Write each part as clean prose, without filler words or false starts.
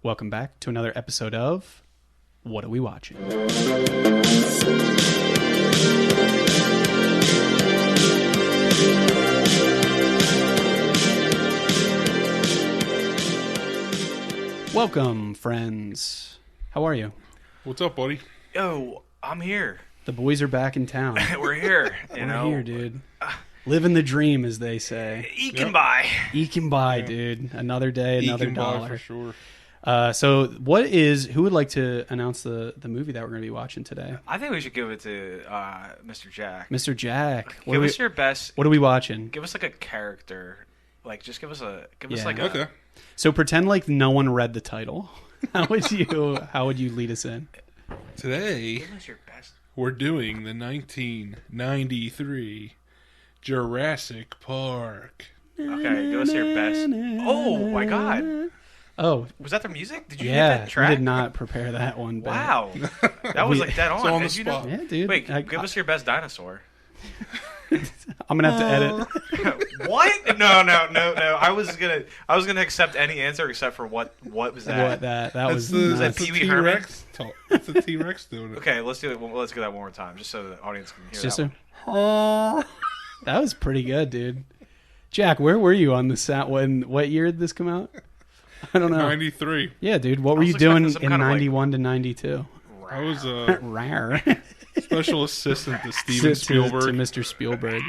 Welcome back to another episode of What Are We Watching? Welcome, friends. How are you? What's up, buddy? Yo, I'm here. The boys are back in town. We're here. We're here, dude. Living the dream, as they say. Eking by. Eking by, dude. Another day, another Eking by dollar. for sure. So who would like to announce the movie that we're going to be watching today? I think we should give it to Mr. Jack. Mr. Jack. Give us your best. What are we watching? Give us like a character. Like, just give us Yeah. like a. Okay. So pretend like no one read the title. How would you lead us in? Today, Give us your best. we're doing the 1993 Jurassic Park. Okay, give us your best. Oh my God. Oh, Was that the music? Did you yeah. hit that track? We did not prepare that one. But Wow. That was like dead on. It's on the Did you know- spot. Yeah, dude. Wait, give us your best dinosaur. I'm gonna have to edit. What? No. I was gonna accept any answer except for what was that? What that was. that nuts. Pee Wee Herman? T-Rex. It's a T-Rex doing it. Okay, let's do it. Let's do that one more time, just so the audience can hear It's just that. that was pretty good, dude. Jack, where were you on the set? What year did this come out? I don't know. 93. Yeah, dude. What were I was you doing expecting some in kind of, like- 91 to 92? I was a Rare. special assistant to Steven Spielberg. To Mr. Spielberg.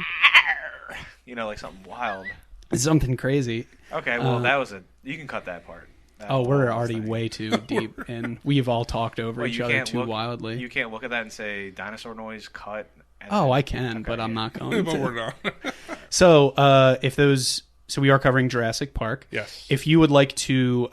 You know, like something wild. Something crazy. Okay, well, that was you can cut that part. Oh, we're already way too deep, and we've all talked over each other too wildly. You can't look at that and say dinosaur noise cut. Oh, I can, but I'm not going But to. we're not. So, so we are covering Jurassic Park. Yes. If you would like to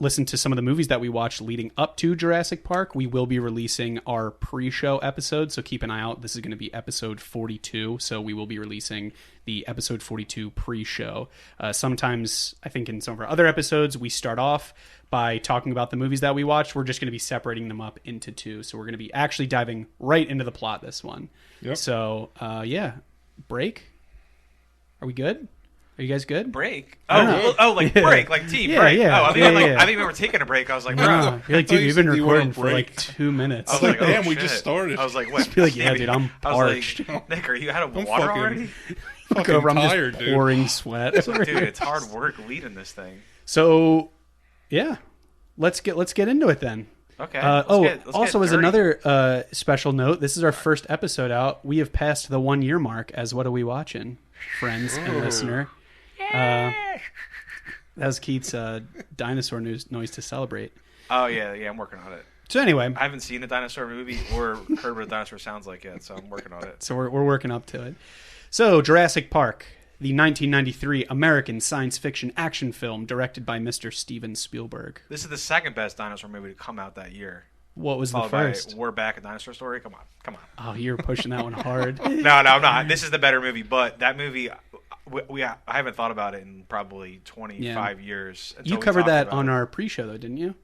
listen to some of the movies that we watched leading up to Jurassic Park, we will be releasing our pre-show episode, so keep an eye out. This is going to be episode 42, so we will be releasing the episode 42 pre-show. Sometimes, I think in some of our other episodes, we start off by talking about the movies that we watched. We're just going to be separating them up into two, so we're going to be actually diving right into the plot this one. Yep. So, break? Are we good? Are you guys good? Break. know. Like break, like tea break. Yeah. Oh, I think we were taking a break. I was like, bro. No. You're like, dude, you've been you were recording on for break. like 2 minutes. I was like, like, damn, oh, we shit. just started. I was like, what? Be like, yeah, dude, I'm I was parched. like, Nick, are you out of I'm water fucking- already? Fucking Over, I'm tired, just dude. pouring sweat. Dude, it's hard work leading this thing. So, yeah, let's get into it then. Okay. Also, as another special note, this is our first episode out. We have passed the 1 year mark as What Are We Watching, friends and listener. That was Keith's dinosaur noise to celebrate. Oh yeah, I'm working on it. So anyway, I haven't seen a dinosaur movie or heard what a dinosaur sounds like yet, so I'm working on it. so we're working up to it. So Jurassic Park, the 1993 American science fiction action film directed by Mr. Steven Spielberg. This is the second best dinosaur movie to come out that year. What was the Followed by first? We're Back, a Dinosaur Story. Come on. Oh, you're pushing that one hard. No, I'm not. This is the better movie, but that movie, I haven't thought about it in probably 25 years. until You we covered talked that about on it. our pre-show, though, didn't you?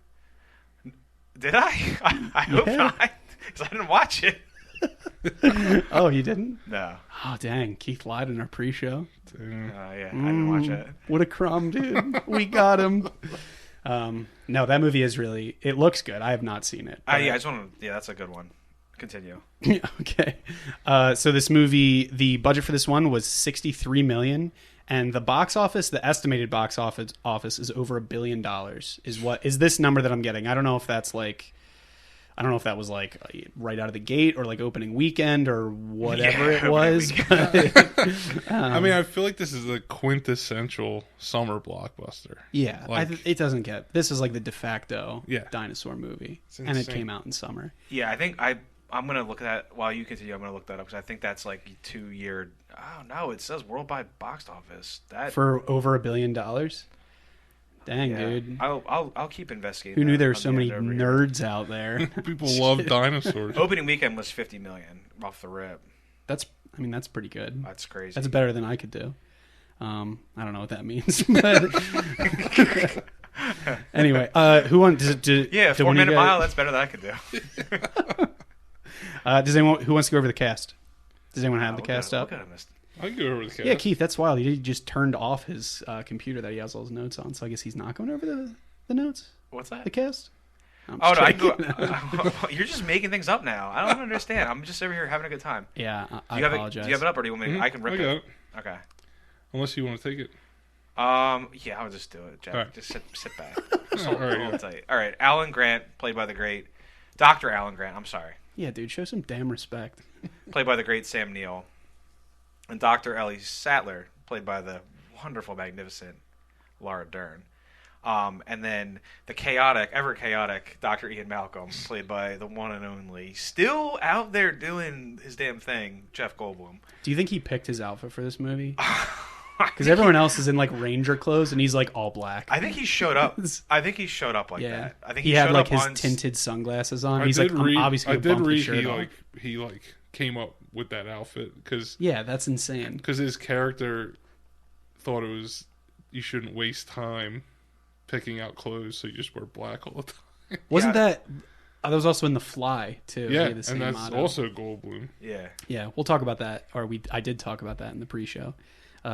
Did I? I hope Yeah. not, because I didn't watch it. Oh, you didn't? No. Oh, dang. Keith lied in our pre-show. Yeah, I didn't watch it. What a crumb, dude. We got him. No, that movie is really... It looks good. I have not seen it. Yeah, I just want to. Yeah, that's a good one. Continue. Okay. So this movie, the budget for this one was $63 million, and the box office, the estimated box office is over $1 billion. Is this number that I'm getting? I don't know if that's like... I don't know if that was like right out of the gate or like opening weekend or whatever it was. But, I mean, I feel like this is a quintessential summer blockbuster. yeah, Like- it doesn't get... This is like the de facto Yeah. dinosaur movie, It's and it insane. came out in summer. Yeah, I think I'm gonna look at that while you continue. I'm gonna look that up because I think that's like 2 year. Oh no, it says worldwide box office. That For over $1 billion? Dang, yeah. dude. I'll keep investigating. Who knew that there were on so the many end over here. nerds out there? People love dinosaurs. Opening weekend was 50 million off the rip. That's pretty good. That's crazy. That's better than I could do. I don't know what that means. But anyway, who wants to? Yeah, do one of you 4 minute guys- mile. That's better than I could do. Does anyone who wants to go over the cast? Does anyone have the cast up? Look at him. I can go over the cast. Yeah, Keith, that's wild. He just turned off his computer that he has all his notes on, so I guess he's not going over the notes. What's that? The cast? I'm Oh, no, kidding. you're just making things up now. I don't understand. I'm just over here having a good time. Yeah, I Do apologize. you have it up, or do you want me? I can rip I got it. it. Okay. Unless you want to take it. Yeah, I'll just do it, Jack. All right. Just sit back. All right. Hold tight. All right, Alan Grant, played by the great Dr. Alan Grant. I'm sorry, Yeah, dude, show some damn respect. played by the great Sam Neill, and Dr. Ellie Sattler, played by the wonderful, magnificent Laura Dern. And then the ever chaotic Dr. Ian Malcolm, played by the one and only, still out there doing his damn thing, Jeff Goldblum. Do you think he picked his outfit for this movie? Because everyone else is in like ranger clothes, and he's like all black. I think he showed up. I think he showed up like Yeah, that. I think he had showed like up his on tinted sunglasses on. I He's did like, read, I'm obviously I gonna did bump read his shirt off. he came up with that outfit because Yeah, that's insane. his character thought it was you shouldn't waste time picking out clothes, so you just wear black all the time. Wasn't that was also in The Fly too? He Yeah, had the same and that's motto. also Goldblum. Yeah. Yeah, we'll talk about that, or I did talk about that in the pre-show.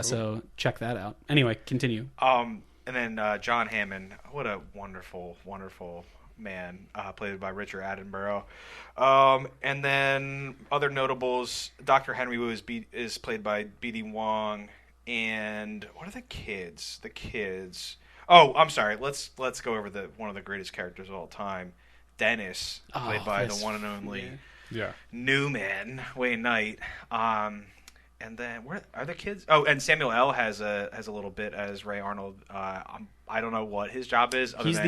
So check that out. Anyway, continue. And then John Hammond, what a wonderful, wonderful man, played by Richard Attenborough. And then other notables, Dr. Henry Wu is played by B.D. Wong. And what are the kids? Oh, I'm sorry. Let's go over one of the greatest characters of all time, Dennis, played by the one and only Newman, Wayne Knight. And then where are the kids? Oh, and Samuel L. has a little bit as Ray Arnold. I don't know what his job is. He's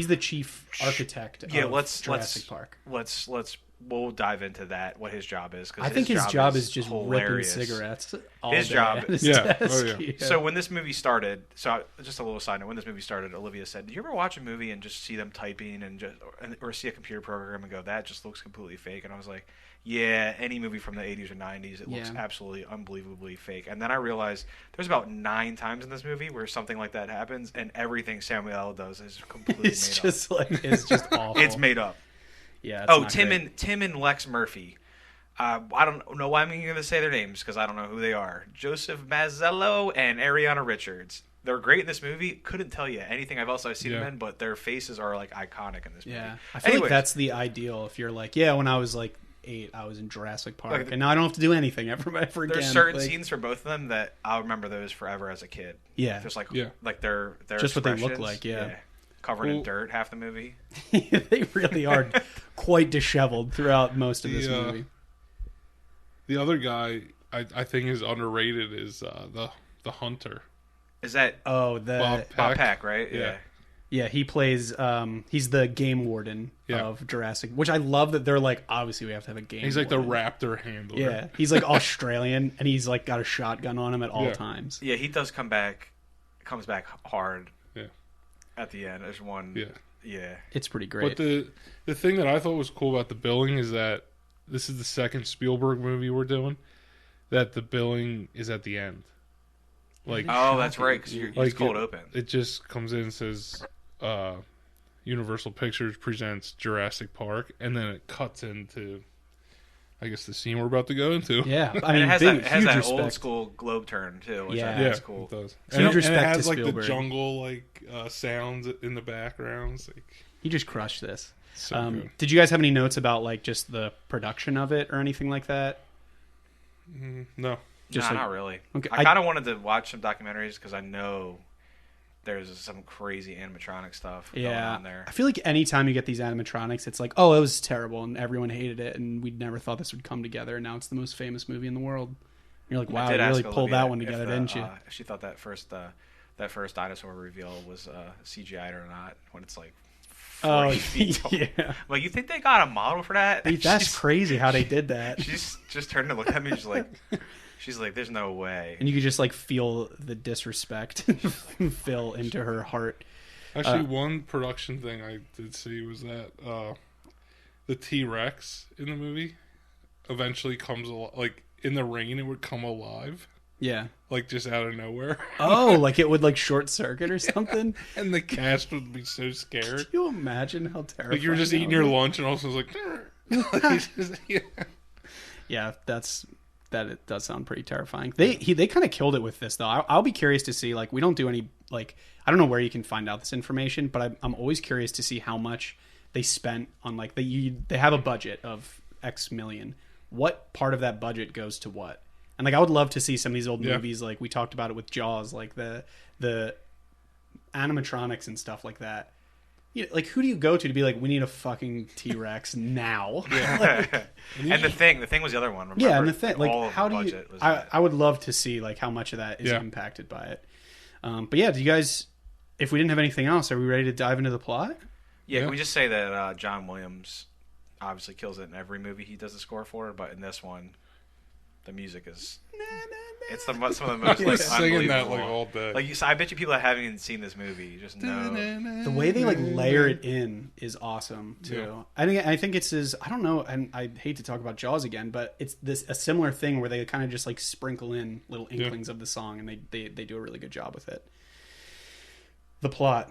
the chief architect of Jurassic Park. We'll dive into that. What his job is? I think his job is just hilarious. ripping cigarettes. His job, at his desk. Oh, yeah. Yeah. So when this movie started, just a little side note. When this movie started, Olivia said, "Did you ever watch a movie and just see them typing or see a computer program and go, that just looks completely fake?" And I was like, yeah, any movie from the 80s or 90s, it looks absolutely unbelievably fake. And then I realized there's about 9 times in this movie where something like that happens, and everything Samuel L. does is completely made up. It's just awful. It's made up. Yeah. Tim and Lex Murphy. I don't know why I'm going to say their names because I don't know who they are. Joseph Mazzello and Ariana Richards. They're great in this movie. Couldn't tell you anything else I've seen them in, but their faces are like iconic in this movie. Yeah, I feel like that's the ideal. If you're like, when I was like 8, I was in Jurassic Park, and now I don't have to do anything ever again. There's certain scenes for both of them that I'll remember those forever as a kid. Yeah, just like their just what they look like. Yeah. Covered in dirt half the movie. They really are quite disheveled throughout most of this movie. The other guy I think is underrated is the hunter. Is that Bob Peck, right? Yeah. Yeah, he plays. He's the game warden of Jurassic, which I love that they're like. Obviously, we have to have a game. He's like warden. the raptor handler. Yeah, he's like Australian, and he's like got a shotgun on him at all times. Yeah, he does comes back hard. Yeah. At the end, there's one. Yeah. It's pretty great. But the thing that I thought was cool about the billing is that this is the second Spielberg movie we're doing. That the billing is at the end. Like, that's right, because it's cold open. It just comes in and says, Universal Pictures presents Jurassic Park, and then it cuts into, I guess, the scene we're about to go into. Yeah, I mean, it has huge that respect. old school globe turn too, which I Yeah. think is cool. It does. Huge respect and it has to like the Spielberg. jungle sounds in the background. He just crushed this. So good. Did you guys have any notes about like just the production of it or anything like that? No. Not really. Okay, I kind of wanted to watch some documentaries because I know there's some crazy animatronic stuff going on there. I feel like anytime you get these animatronics, it's like, oh, it was terrible and everyone hated it and we never thought this would come together, and now it's the most famous movie in the world. And you're like, wow, you really pulled that one together, didn't you? If she thought that first dinosaur reveal was CGI'd or not, when it's like 40 feet tall. Yeah. Like, you think they got a model for that? That's crazy how they did that. She's just turned to look at me, she's like, there's no way. And you could just like feel the disrespect fill into her heart. Actually, one production thing I did see was that the T-Rex in the movie eventually comes like in the rain. It would come alive. Yeah. Like just out of nowhere. Oh, like it would like short circuit or something. And the cast would be so scared. Can you imagine how terrifying? Like you were just eating your lunch and also was like, Yeah, that's it does sound pretty terrifying. They kind of killed it with this though. I'll be curious to see, like, we don't do any, like, I don't know where you can find out this information, but I'm always curious to see how much they spent on, like, they have a budget of X million. What part of that budget goes to what? And like, I would love to see some of these old movies, like we talked about it with Jaws, like the animatronics and stuff like that. You know, like, who do you go to be like, we need a fucking T-Rex now? Like, and the thing was the other one. Remember? Yeah, and the thing, like, all how of the do you? budget was I would love to see like how much of that is impacted by it. But yeah, do you guys? If we didn't have anything else, are we ready to dive into the plot? Yeah, can we just say that John Williams obviously kills it in every movie he does the score for, but in this one, the music is it's some of the most like singing that unbelievable. like all day. Like I bet you people that haven't even seen this movie just know The way they like layer it in is awesome too. Yeah. I think it's I don't know, and I hate to talk about Jaws again, but it's a similar thing where they kind of just like sprinkle in little inklings of the song, and they do a really good job with it. The plot.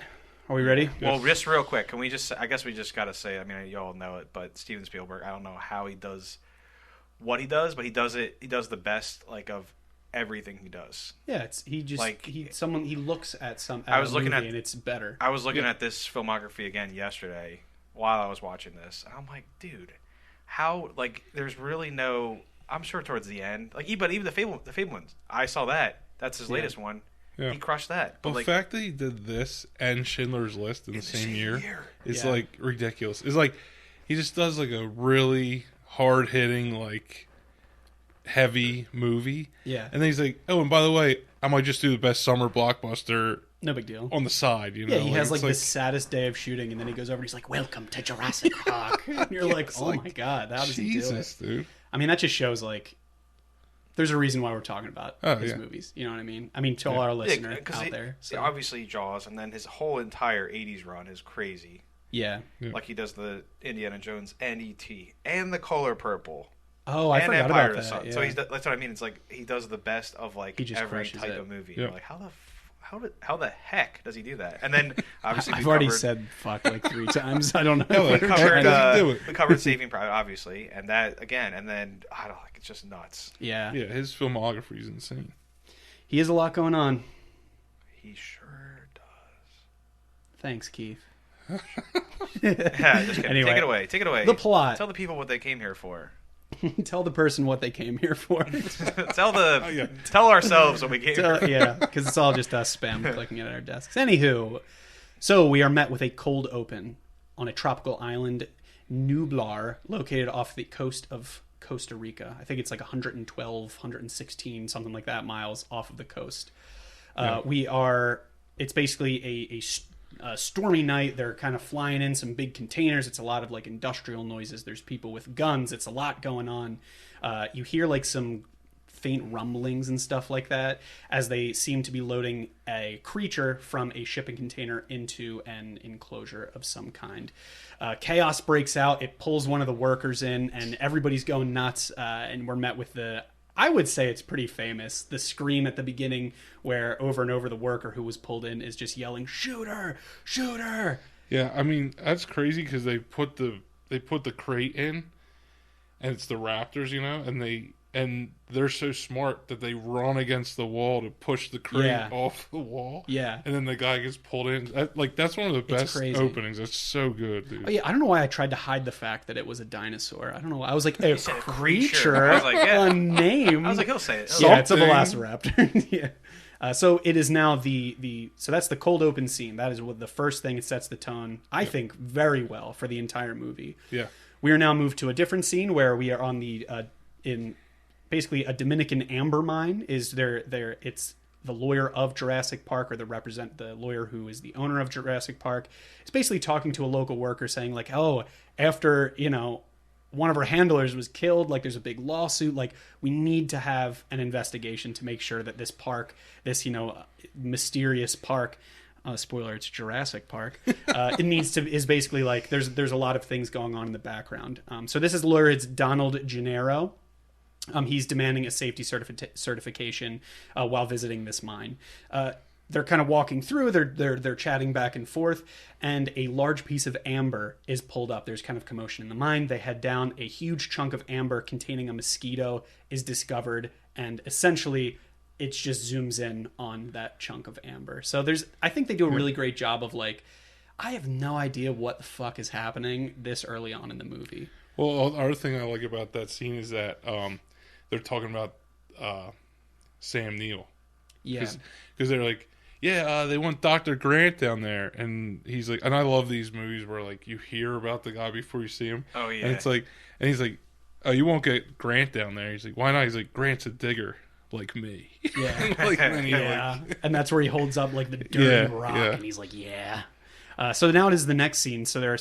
Are we ready? Well, just real quick, can we just? I guess we just got to say. I mean, you all know it, but Steven Spielberg. I don't know how he does what he does, but he does it. He does the best, like, of everything he does. Yeah, he looks at some. I was looking at, and it's better. I was looking at this filmography again yesterday while I was watching this, and I'm like, dude, how, like, there's really no. I'm sure towards the end, like, but even the Fable ones, I saw that. That's his latest one. Yeah. He crushed that. But the fact that he did this and Schindler's List in the same year is like ridiculous. It's like he just does like a really hard hitting, like, heavy movie. Yeah. And then he's like, oh, and by the way, I might just do the best summer blockbuster. No big deal. On the side, you know. Yeah, he has like the saddest day of shooting, and then he goes over and he's like, "Welcome to Jurassic Park." And you're like, "Oh my god, how does he do it?" Dude. I mean, that just shows like there's a reason why we're talking about his movies. You know what I mean? I mean, to all our listeners out there. So. Obviously, Jaws, and then his whole entire 80s run is crazy. Yeah. Like, he does the Indiana Jones and E.T. and The Color Purple. Oh, I forgot Empire about that. Yeah. So that's what I mean. It's like he does the best of, like, every type of movie. Yeah. You're like, how the heck does he do that? And then obviously I've already said fuck like 3 times. I don't know. We covered Saving Private, obviously, and that again, and then I don't like, it's just nuts. Yeah. Yeah, his filmography is insane. He has a lot going on. He sure does. Thanks, Keith. Yeah, just kidding. Anyway, take it away. The plot. Tell the people what they came here for. Tell the person what they came here for. Tell ourselves what we came here for. Yeah, because it's all just us spam clicking at our desks. Anywho, so we are met with a cold open on a tropical island, Nublar, located off the coast of Costa Rica. I think it's like 112, 116, something like that, miles off of the coast. It's basically a stormy night. They're kind of flying in some big containers. It's a lot of like industrial noises. There's people with guns. It's a lot going on. You hear like some faint rumblings and stuff like that as they seem to be loading a creature from a shipping container into an enclosure of some kind. Chaos breaks out. It pulls one of the workers in, and everybody's going nuts. And we're met with I would say it's pretty famous, the scream at the beginning where over and over the worker who was pulled in is just yelling, "Shoot her! Shoot her!" Yeah, I mean, that's crazy because they put the crate in, and it's the Raptors, you know, and they're so smart that they run against the wall to push the crate off the wall. Yeah. And then the guy gets pulled in. That's one of the best openings. That's so good, dude. Oh, yeah, I don't know why I tried to hide the fact that it was a dinosaur. I don't know. I was like, a creature, I was like, a name. I was like, he'll say it. Yeah, it's a velociraptor. Yeah. So it is now so that's the cold open scene. That is the first thing. It sets the tone, I think, very well for the entire movie. Yeah. We are now moved to a different scene where we are on in basically a Dominican amber mine. It's the lawyer of Jurassic Park, or the lawyer who is the owner of Jurassic Park. It's basically talking to a local worker saying like, oh, after, one of our handlers was killed, like there's a big lawsuit, like we need to have an investigation to make sure that this park, this, mysterious park, spoiler, it's Jurassic Park, is basically like, there's a lot of things going on in the background. So this is lawyer, it's Donald Gennaro. He's demanding a safety certification while visiting this mine. they're kind of walking through. They're chatting back and forth, and a large piece of amber is pulled up. There's kind of commotion in the mine. They head down. A huge chunk of amber containing a mosquito is discovered, and essentially it just zooms in on that chunk of amber. So I think they do a really great job of like, I have no idea what the fuck is happening this early on in the movie. Well, the other thing I like about that scene is that they're talking about Sam Neill. Yeah. Because they're like, they want Dr. Grant down there. And he's like, and I love these movies where like you hear about the guy before you see him. Oh, yeah. And it's like, and he's like, oh, you won't get Grant down there. He's like, why not? He's like, Grant's a digger. Like me. Yeah. Like, and that's where he holds up like the dirty rock and he's like, yeah. So now it is the next scene. So they're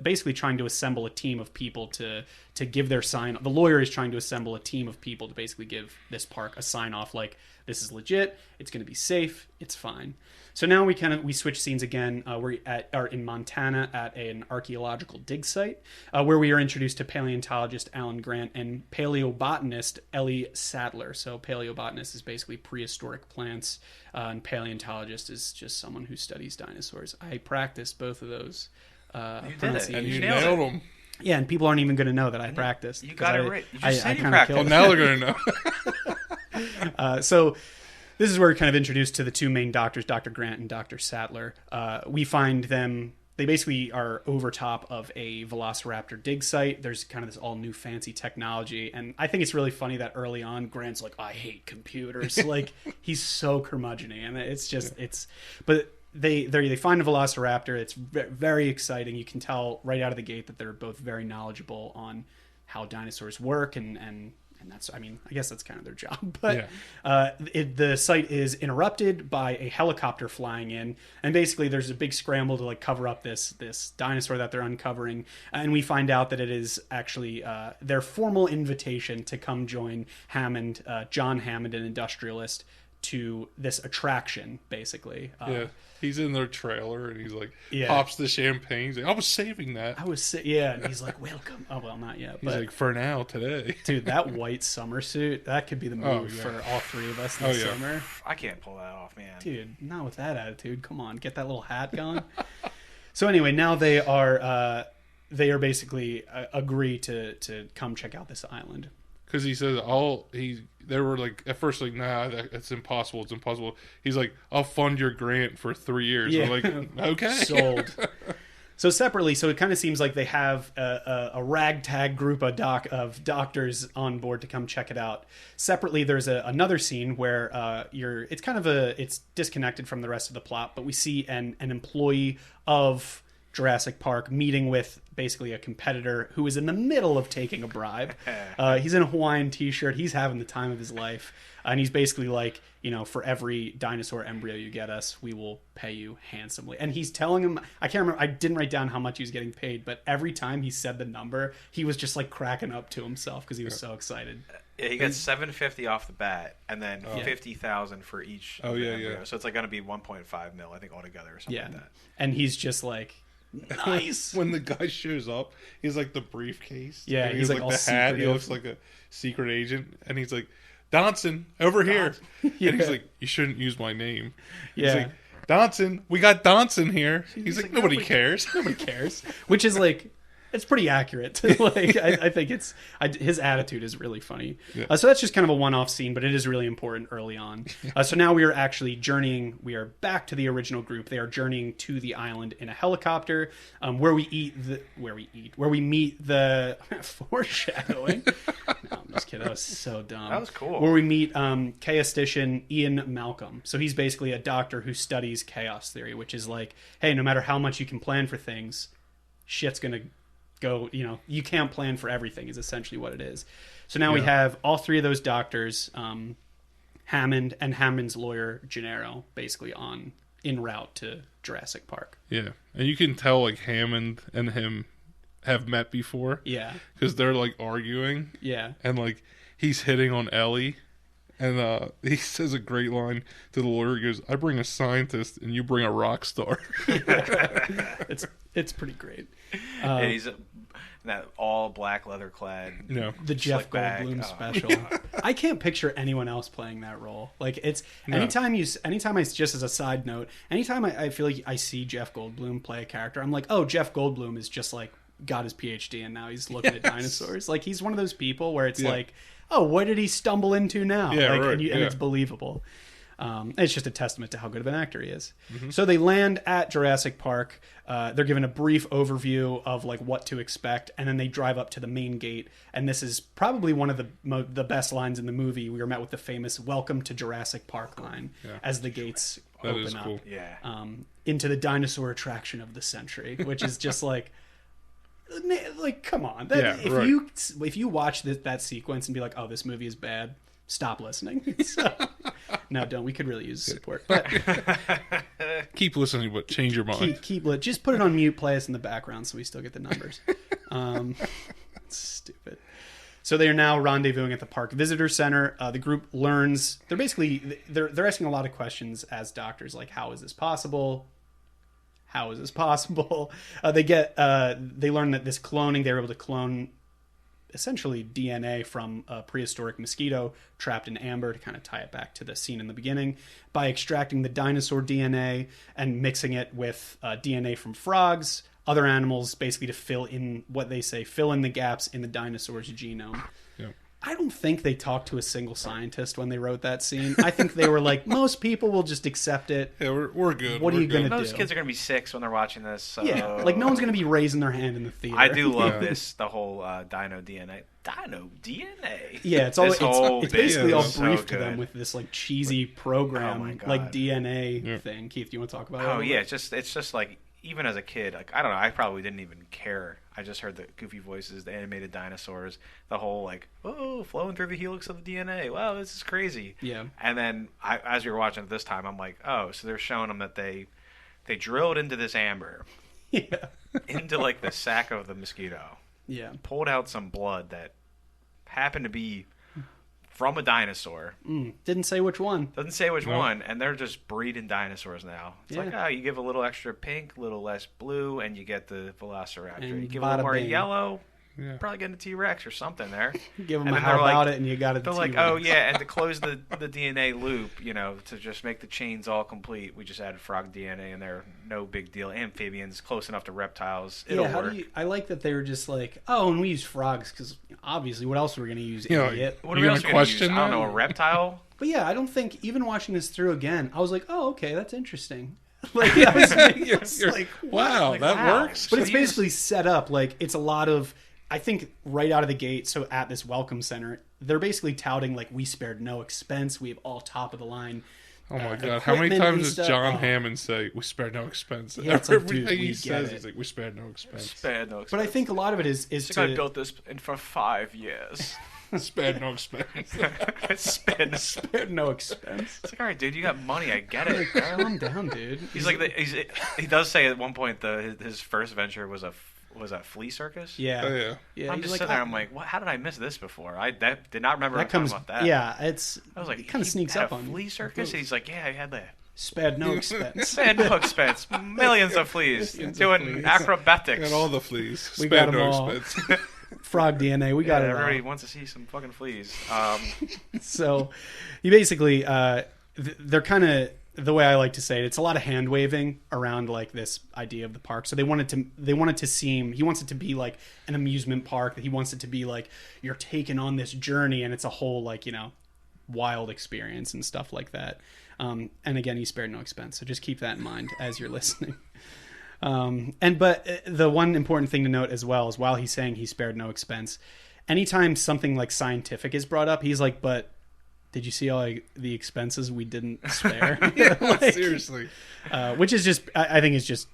basically trying to assemble a team of people to give their sign. The lawyer is trying to assemble a team of people to basically give this park a sign off like, this is legit, it's going to be safe, it's fine. So now we switch scenes again. We're in Montana at an archaeological dig site where we are introduced to paleontologist Alan Grant and paleobotanist Ellie Sadler. So paleobotanist is basically prehistoric plants, and paleontologist is just someone who studies dinosaurs. I practiced both of those. You did it. And you nailed them. Yeah, and people aren't even going to know that I practiced. You got it right. You just said you kinda practiced. killed Well, it. now they're going to know. So this is where we're kind of introduced to the two main doctors, Dr. Grant and Dr. Sadler. We find them, they basically are over top of a velociraptor dig site. There's kind of this all new fancy technology. And I think it's really funny that early on, Grant's like, I hate computers. Like, he's so curmudgeon-y. And it's just, but they find a velociraptor. It's very exciting. You can tell right out of the gate that they're both very knowledgeable on how dinosaurs work and that's, I mean, I guess that's kind of their job. But the site is interrupted by a helicopter flying in, and basically there's a big scramble to like cover up this dinosaur that they're uncovering, and we find out that it is actually their formal invitation to come join Hammond, John Hammond, an industrialist, to this attraction, basically. He's in their trailer and he's like, pops the champagne. He's like, I was saving that. And he's like, welcome. Oh, well, not yet. He's like, for now, today. Dude, that white summer suit, that could be the move for all three of us this summer. I can't pull that off, man. Dude, not with that attitude. Come on, get that little hat going. So anyway, now they are basically agree to come check out this island. Because he says, they were like, at first, like, nah, it's impossible. It's impossible. He's like, I'll fund your grant for 3 years. Yeah. We're like, okay. Sold. So separately, so it kind of seems like they have a ragtag group of doctors on board to come check it out. Separately, there's another scene where it's disconnected from the rest of the plot, but we see an employee of Jurassic Park meeting with basically a competitor who is in the middle of taking a bribe. He's in a Hawaiian t-shirt. He's having the time of his life. And he's basically like, for every dinosaur embryo you get us, we will pay you handsomely. And he's telling him, I can't remember, I didn't write down how much he was getting paid, but every time he said the number, he was just like cracking up to himself because he was so excited. Yeah, he gets $750 off the bat, and then $50,000 for each. Embryo. So it's like going to be $1.5 million, I think, altogether or something like that. And he's just like, nice. When the guy shows up, he's like the briefcase. Yeah, he's like the hat. He looks like a secret agent, and he's like, Donson, over here. And he's like, you shouldn't use my name. Yeah. He's like, Donson, we got Donson here. He's like, nobody cares. Nobody cares. Which is like, it's pretty accurate. Like, I think his attitude is really funny. Yeah. So that's just kind of a one-off scene, but it is really important early on. So now we are actually journeying. We are back to the original group. They are journeying to the island in a helicopter, where we meet the foreshadowing. No, I'm just kidding. That was so dumb. That was cool. Where we meet chaostician Ian Malcolm. So he's basically a doctor who studies chaos theory, which is like, hey, no matter how much you can plan for things, shit's gonna go, you can't plan for everything is essentially what it is. So now we have all three of those doctors, Hammond and Hammond's lawyer Gennaro, basically en route to Jurassic Park. Yeah, and you can tell like Hammond and him have met before. Yeah, because they're like arguing. Yeah, and like he's hitting on Ellie. And he says a great line to the lawyer. He goes, I bring a scientist and you bring a rock star. It's pretty great. Yeah, that all black leather clad. No. The Jeff slick back. Goldblum Oh. special. I can't picture anyone else playing that role. Like it's anytime I just as a side note, anytime I feel like I see Jeff Goldblum play a character, I'm like, oh, Jeff Goldblum is just like got his PhD and now he's looking at dinosaurs. Like he's one of those people where it's like, oh, what did he stumble into now? Yeah, like, right. and it's believable. It's just a testament to how good of an actor he is. So they land at Jurassic Park. They're given a brief overview of like what to expect, and then they drive up to the main gate. And this is probably one of the best lines in the movie. We are met with the famous "Welcome to Jurassic Park" line as the gates open up into the dinosaur attraction of the century, which is just like come on. If you watch that sequence and be like, oh, this movie is bad, stop listening. So, no, don't. We could really use support. But keep listening, but change your mind. Just put it on mute, play us in the background so we still get the numbers. Stupid. So they are now rendezvousing at the park visitor center. The group learns they're asking a lot of questions as doctors, like how is this possible? How is this possible? They learn that this cloning, they were able to clone essentially DNA from a prehistoric mosquito trapped in amber, to kind of tie it back to the scene in the beginning, by extracting the dinosaur DNA and mixing it with DNA from frogs, other animals, basically to fill in the gaps in the dinosaur's genome. Yeah. I don't think they talked to a single scientist when they wrote that scene. I think they were like, most people will just accept it. Yeah, we're good. What are you going to do? Those kids are going to be 6 when they're watching this. So. Yeah, like no one's going to be raising their hand in the theater. I do love the whole Dino DNA. Dino DNA. Yeah, it's basically all briefed to them with this like cheesy program, like DNA thing. Keith, do you want to talk about it? Oh yeah, it's just like, even as a kid, like I don't know, I probably didn't even care. I just heard the goofy voices, the animated dinosaurs, the whole like, oh, flowing through the helix of the DNA. Wow, this is crazy. Yeah. And then as we were watching it this time, I'm like, oh, so they're showing them that they drilled into this amber, into like the sac of the mosquito. Yeah. Pulled out some blood that happened to be from a dinosaur. Didn't say which one. Doesn't say which one, and they're just breeding dinosaurs now. It's like, you give a little extra pink, a little less blue, and you get the Velociraptor. And you give a little more bing. yellow, probably get a T-Rex or something there. Give them a how about it, and you got it. They're like, oh yeah, and to close the DNA loop, to just make the chains all complete, we just added frog DNA in there. No big deal. Amphibians, close enough to reptiles. It'll work. I like that they were just like, oh, and we use frogs because obviously, what else are we going to use? Idiot. What are we else going to use? I don't know, a reptile. But yeah, I don't think, even watching this through again, I was like, oh, okay, that's interesting. Like, I was like, wow, that works. But it's basically set up like it's a lot of, I think, right out of the gate. So at this welcome center, they're basically touting like, we spared no expense. We have all top of the line. Oh my god! How many times does John Hammond say we spared no expense? Yeah, everything he says, he's like, we spared no expense. Spared no expense. But I think a lot of it is I built this for 5 years. Spared no expense. Spared no expense. It's like, all right, dude, you got money. I get it. Calm down, dude. He's like, he does say at one point his first venture was a flea circus. Yeah. Oh, yeah. I'm just sitting there. I'm like, what? How did I miss this before? I did not remember talking about that. Yeah, I was like, it kind of sneaks up on flea circus. And he's like, yeah, I had that. Spared no expense. Spared no expense. Millions of fleas doing acrobatics. Got all the fleas. We spared got them no all. expense. Frog DNA. We got it. Everybody wants to see some fucking fleas. So, you basically, they're kind of, the way I like to say it, it's a lot of hand waving around like this idea of the park. So he wants it to be like an amusement park. He wants it to be like you're taking on this journey, and it's a whole like wild experience and stuff like that. And again, he spared no expense. So just keep that in mind as you're listening. But the one important thing to note as well is, while he's saying he spared no expense, anytime something like scientific is brought up, he's like, but did you see all the expenses we didn't spare? Yeah, seriously. Which is just, I think is just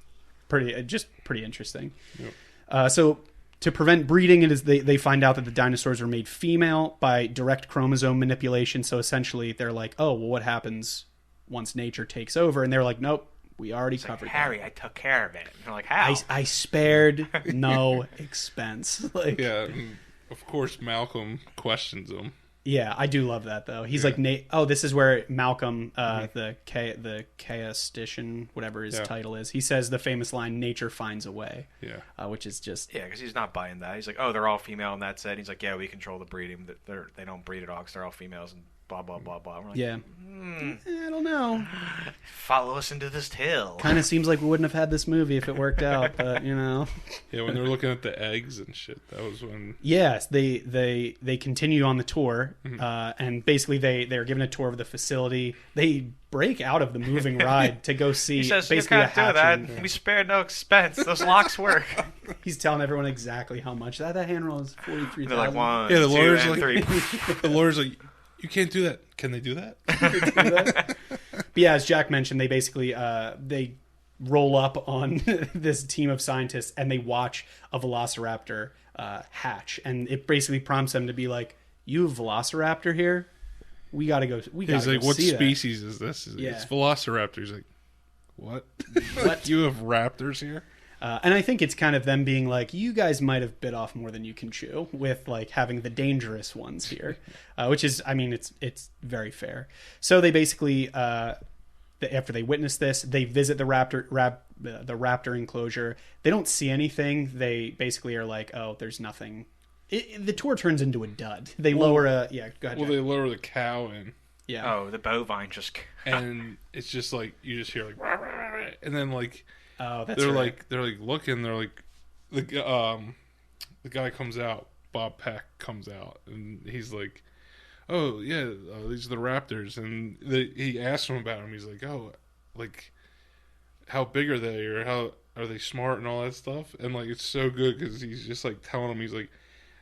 pretty interesting. Yep. So to prevent breeding, it is they find out that the dinosaurs are made female by direct chromosome manipulation. So essentially they're like, oh, well, what happens once nature takes over? And they're like, nope, we already covered like, Harry, I took care of it. And they're like, how? I spared no expense. Like, yeah, and of course Malcolm questions him. Yeah, I do love that though. He's like, this is where Malcolm, the chaostician, whatever his title is, he says the famous line, "Nature finds a way." Yeah, which is just because he's not buying that. He's like, oh, they're all female, and that's it. He's like, yeah, we control the breeding. They don't breed at all because they're all females, and blah blah blah blah. We're like, I don't know. Follow us into this hill. Kind of seems like we wouldn't have had this movie if it worked out, but Yeah, when they're looking at the eggs and shit, that was when. Yes, they continue on the tour, and basically they're given a tour of the facility. They break out of the moving ride to go see. He says, basically you can't do that. We spared no expense. Those locks work. He's telling everyone exactly how much that handrail is. $43,000. They're like, one, the two, lawyer's and like, three. The lawyer's like, you can't do that. Can they do that? But yeah, as Jack mentioned, they basically they roll up on this team of scientists and they watch a velociraptor hatch, and it basically prompts them to be like, "You have velociraptor here? We gotta go. He's like, what species is this? It's velociraptor. He's like, what? What? You have raptors here? And I think it's kind of them being like, you guys might have bit off more than you can chew with like having the dangerous ones here, which is, I mean, it's very fair. So they basically, after they witness this, they visit the raptor enclosure. They don't see anything. They basically are like, oh, there's nothing. The tour turns into a dud. They lower go ahead. Well, Jack. they lower the cow in. Yeah. Oh, the bovine just. And it's just like you just hear like, rah, rah, rah, and then like. Oh, that's they're right. they're looking. They're like, the guy comes out. Bob Peck comes out, and he's like, "Oh yeah, these are the raptors." And he asks him about them. He's like, "Oh, like, how big are they, or how are they smart and all that stuff?" And like, it's so good because he's just like telling him, he's like,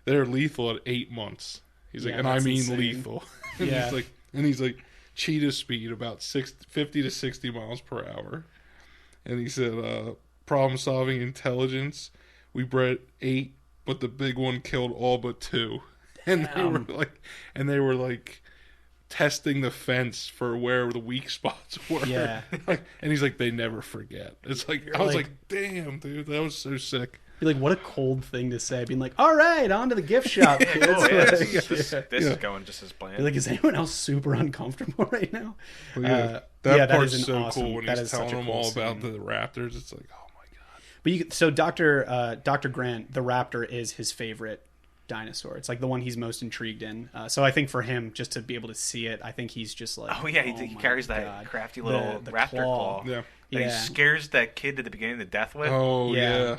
"They're lethal at 8 months." He's like, and I mean insane. Lethal. And yeah. he's like, cheetah speed about 50 to 60 miles per hour. And he said, problem-solving intelligence. We bred 8, but the big one killed all but 2. And they were like testing the fence for where the weak spots were. Yeah. And he's like, they never forget. It's like I was like, damn, dude, that was so sick. You're like, what a cold thing to say. Being like, all right, on to the gift shop, kids. This is going just as planned. You're like, is anyone else super uncomfortable right now? Well, that part's is so awesome, cool when he's telling them all about the raptors. It's like, oh my god. But so Dr. Grant, the raptor, is his favorite dinosaur. It's like the one he's most intrigued in. So I think for him, just to be able to see it, I think he's just like, oh yeah, he carries that crafty little the raptor claw. Yeah. That he scares that kid at the beginning to death with. Oh yeah.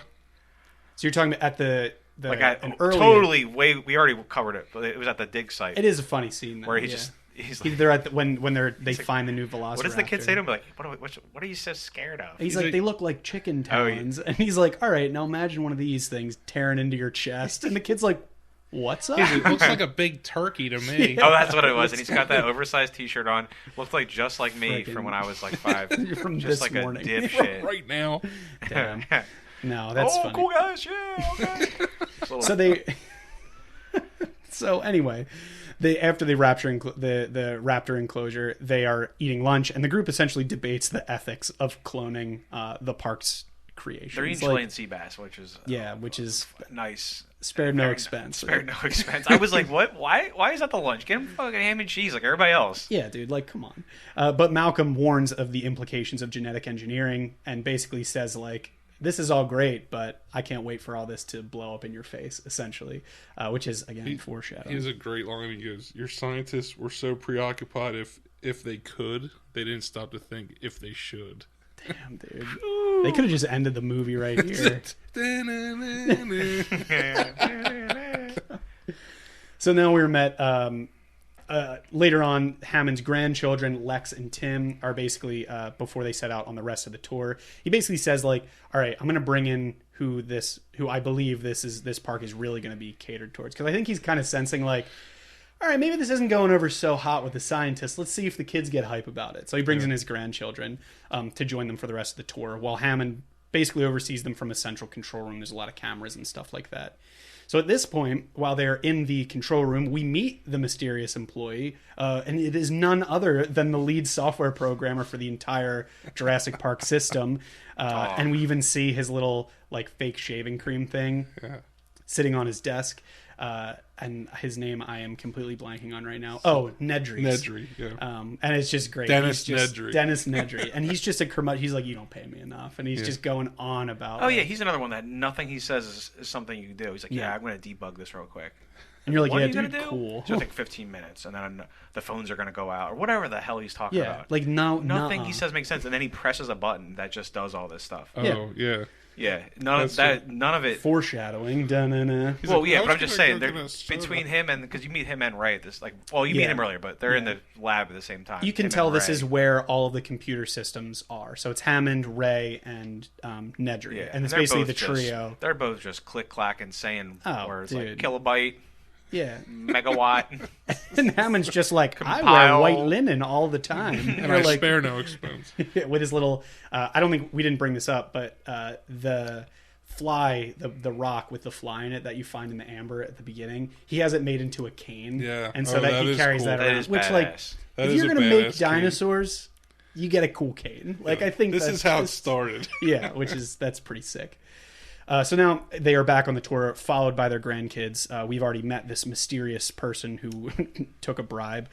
So you're talking about at the like an early, totally way. We already covered it, but it was at the dig site. It is a funny scene though, where he's like, they're at when they find the new velociraptor. What does the kid say to him? Like, what are you so scared of? He's like, they look like chicken talons, and he's like, all right, now imagine one of these things tearing into your chest, and the kid's like, what's up? It looks like a big turkey to me. Yeah. Oh, that's what it was. And he's got that oversized T-shirt on. Looked like just like me from when I was like 5. From just this like morning. a dipshit. Right now. Damn. No, that's funny. Cool guys, yeah, okay. So anyway, after the raptor enclosure, they are eating lunch, and the group essentially debates the ethics of cloning the park's creation. They're eating Chilean sea bass, which is nice. Spared no expense. I was like, what? Why is that the lunch? Get him fucking ham and cheese like everybody else. Yeah, dude, like, come on. But Malcolm warns of the implications of genetic engineering and basically says, like, this is all great, but I can't wait for all this to blow up in your face, essentially, which is, again, foreshadowing. He has a great line. He goes, your scientists were so preoccupied if they could, they didn't stop to think if they should. Damn, dude. They could have just ended the movie right here. So now we're met... later on, Hammond's grandchildren, Lex and Tim, are basically, before they set out on the rest of the tour, he basically says, like, all right, I'm going to bring in who I believe this park is really going to be catered towards. Because I think he's kind of sensing, like, all right, maybe this isn't going over so hot with the scientists. Let's see if the kids get hype about it. So he brings in his grandchildren to join them for the rest of the tour, while Hammond basically oversees them from a central control room. There's a lot of cameras and stuff like that. So at this point, while they're in the control room, we meet the mysterious employee, and it is none other than the lead software programmer for the entire Jurassic Park system. And we even see his little, like, fake shaving cream thing. sitting on his desk. And his name I am completely blanking on right now. Oh, Nedry. Nedry, yeah. And it's just great. Dennis Nedry. Dennis Nedry. And he's just a curmudgeon. He's like, you don't pay me enough. And he's just going on about... Oh, yeah, he's another one that nothing he says is something you do. He's like, Yeah. I'm going to debug this real quick. And you're like, what yeah, are you dude, gonna do? cool. It's going to take 15 minutes, and then the phones are going to go out, or whatever the hell he's talking Yeah, about. like, no, Nothing he says makes sense, and then he presses a button that just does all this stuff. Oh, yeah. Yeah, none of it. Foreshadowing. Da-na-na. Well, like, yeah, "I but was I'm just gonna saying, go they're, get a soda." between him and, because you meet him and Ray at this, like, well, you meet Yeah. him earlier, but they're in Yeah. the lab at the same time. You can him tell and this Ray. is where all of the computer systems are. So it's Hammond, Ray, and Nedry. Yeah, and it's they're basically both the trio. They're both just click clack and saying words dude. like kilobyte, Yeah. megawatt. And Hammond's just like, I wear Compile. white linen all the time. And You're I like, spare no expense. with his little, I don't think we didn't bring this up, but the fly, the rock with the fly in it that you find in the amber at the beginning, he has it made into a cane. Yeah. And so Oh, that that he is carries cool. that That around. is Which, badass. like, That if is you're a going to make badass cane. dinosaurs, you get a cool cane. Like, I think This that's is how it just- started. Yeah, that's pretty sick. So now they are back on the tour, followed by their grandkids. We've already met this mysterious person who took a bribe.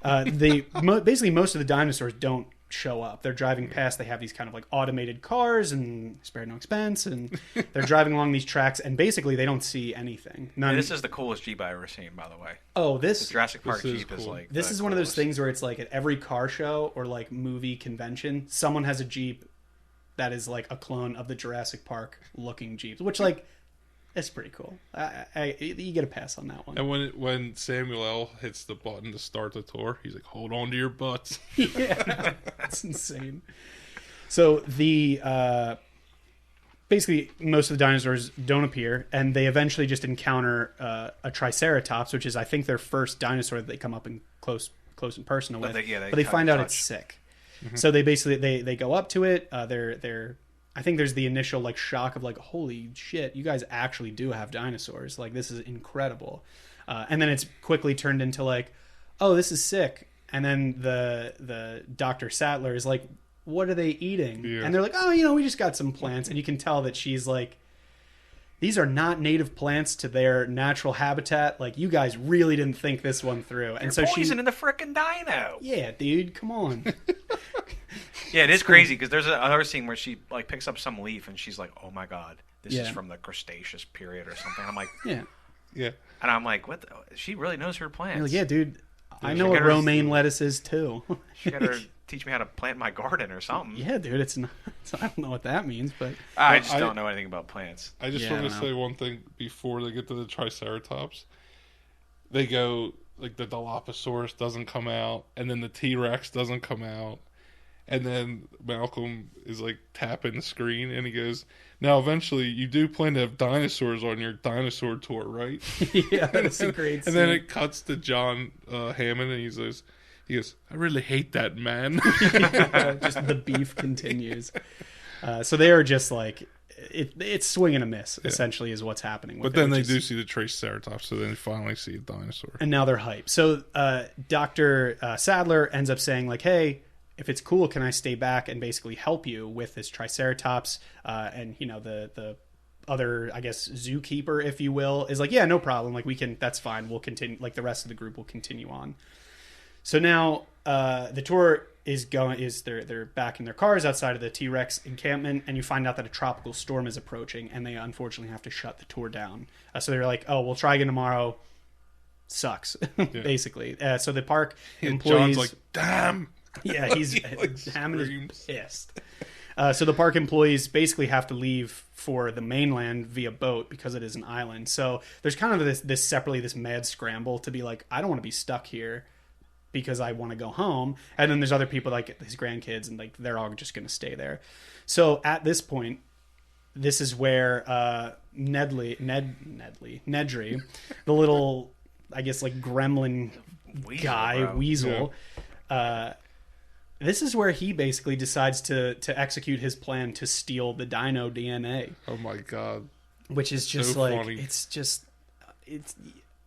Basically, most of the dinosaurs don't show up. They're driving past. They have these kind of like automated cars and spare no expense, and they're driving along these tracks, and basically they don't see anything. And this is the coolest Jeep I've ever seen, by the way. the The Jurassic Park This is Jeep is cool. like This the is one of those coolest. things where it's like at every car show or like movie convention, someone has a Jeep that is like a clone of the Jurassic Park looking Jeeps, which like it's pretty cool. You get a pass on that one. And when Samuel L. hits the button to start the tour, he's like, hold on to your butts. Yeah, that's insane. So the basically most of the dinosaurs don't appear, and they eventually just encounter a Triceratops, which is I think their first dinosaur that they come up in close in person with. But they find out touch. it's sick. So they basically they go up to it. They're I think there's the initial like shock of like, holy shit, you guys actually do have dinosaurs. Like, this is incredible. And then it's quickly turned into like, oh, this is sick. And then the Dr. Sattler is like, what are they eating? Yeah. And they're like, oh, we just got some plants. And you can tell that she's like, these are not native plants to their natural habitat. Like, you guys really didn't think this one through. And You're so poisoning the frickin' dino. yeah, dude, come on. Yeah, it is crazy because there's another scene where she like picks up some leaf and she's like, "Oh my god, this is Yeah. from the Cretaceous period or something." I'm like, Yeah. Yeah. and I'm like, "What? She really knows her plants." You're like, yeah, dude, I She know what got her- romaine lettuce is too. She got to teach me how to plant my garden or something. Yeah, dude, it's not. I don't know what that means, but I just I- don't know anything about plants. I just Yeah, want I to don't say one thing before they get to the Triceratops. They go, like, the Dilophosaurus doesn't come out, and then the T-Rex doesn't come out. And then Malcolm is, like, tapping the screen, and he goes, now, eventually, you do plan to have dinosaurs on your dinosaur tour, right? yeah, that's a great. And then it cuts to John Hammond, and he goes, I really hate that man. just the beef continues. So they are just like it's swing and a miss. Essentially, is what's happening. With But then it, they which do is- see the Triceratops, so then they finally see a dinosaur. and now they're hyped. So Dr. Sadler ends up saying like, "Hey, if it's cool, can I stay back and basically help you with this Triceratops?" And the other, I guess, zookeeper, if you will, is like, "Yeah, no problem. Like, we can. That's fine. We'll continue. Like, the rest of the group will continue on." So now the tour is they're back in their cars outside of the T-Rex encampment, and you find out that a tropical storm is approaching, and they unfortunately have to shut the tour down. So they're like, "Oh, we'll try again tomorrow." Sucks, basically. So the park employees, John's like, damn. yeah, he's He, like, Hammond is screams. pissed. So the park employees basically have to leave for the mainland via boat because it is an island. So there's kind of this mad scramble to be like, I don't want to be stuck here because I want to go home. And then there's other people like his grandkids, and like they're all just going to stay there. So at this point, this is where Nedry, the little, I guess, like gremlin Weasel, guy, bro. weasel, this is where he basically decides to execute his plan to steal the dino DNA, Oh my god. which is just So like funny. it's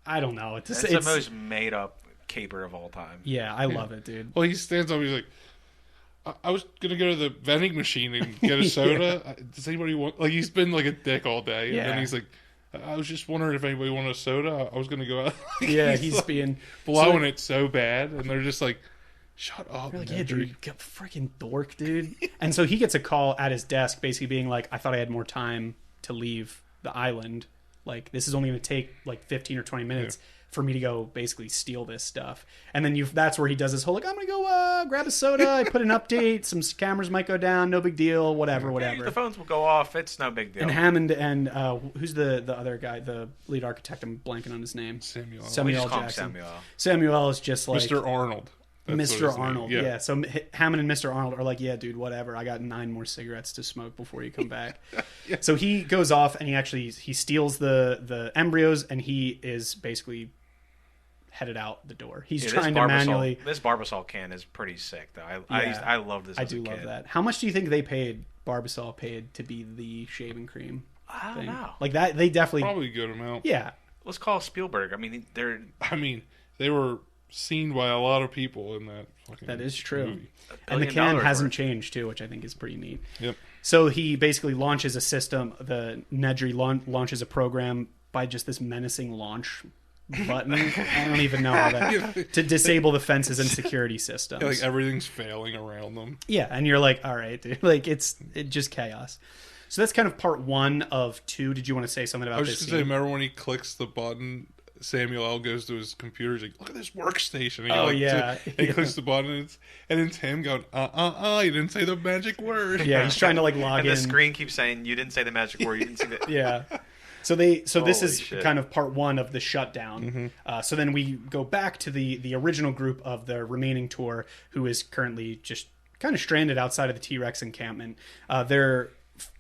I don't know. That's the most made up caper of all time. yeah, I love it, dude. Well, he stands up. He's like, I was gonna go to the vending machine and get a soda. Does anybody want? Like, he's been like a dick all day, Yeah. and then he's like, I was just wondering if anybody wanted a soda. I was going to go out. Yeah, he's like, being blowing it so bad, and they're just like, shut up, You're like, Nedry. yeah, dude, you freaking dork, dude. And so he gets a call at his desk basically being like, I thought I had more time to leave the island. Like, this is only going to take like 15 or 20 minutes for me to go basically steal this stuff. And then that's where he does this whole, like, I'm going to go grab a soda. I put an update. Some cameras might go down. No big deal. Whatever. The phones will go off. It's no big deal. And Hammond and who's the other guy, the lead architect? I'm blanking on his name. Samuel Jackson. Samuel is just like Mr. Arnold. Mr. Arnold, yeah. So Hammond and Mr. Arnold are like, yeah, dude, whatever. I got 9 more cigarettes to smoke before you come back. So he goes off and he steals the embryos, and he is basically headed out the door. He's trying to manually. This Barbasol can is pretty sick, though. I love this. I do love that. How much do you think Barbasol paid to be the shaving cream? I don't know. Like that, they definitely probably a good amount. Yeah. Let's call Spielberg. I mean, they were seen by a lot of people in that fucking That is true. movie. And the can hasn't changed too, which I think is pretty neat. Yep. So he basically launches a system. The Nedry launches a program by just this menacing launch button. I don't even know how that to disable the fences and security systems. Yeah, like everything's failing around them. Yeah, and you're like, all right, dude. Like it's just chaos. So that's kind of part 1 of 2. Did you want to say something about this? I was just going to say, remember when he clicks the button, Samuel L. goes to his computer, he's like, look at this workstation. He clicks the button, and it's him going, you didn't say the magic word. Yeah, he's trying to like log in. And the screen keeps saying, you didn't say the magic word, you didn't say the... Yeah. So this is kind of part 1 of the shutdown. Mm-hmm. So then we go back to the original group of the remaining tour, who is currently just kind of stranded outside of the T-Rex encampment. They're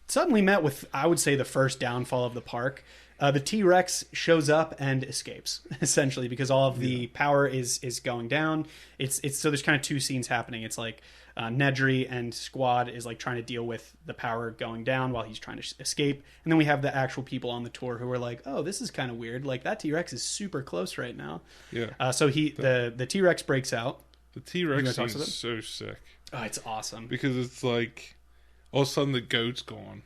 suddenly met with, I would say, the first downfall of the park. The T-Rex shows up and escapes, essentially, because all of the power is going down. It's so there's kind of 2 scenes happening. It's like Nedry and Squad is like trying to deal with the power going down while he's trying to escape. And then we have the actual people on the tour who are like, oh, this is kind of weird. Like, that T-Rex is super close right now. Yeah. So the T-Rex breaks out. The T-Rex is so sick. Oh, it's awesome. Because it's like, all of a sudden the goat's gone.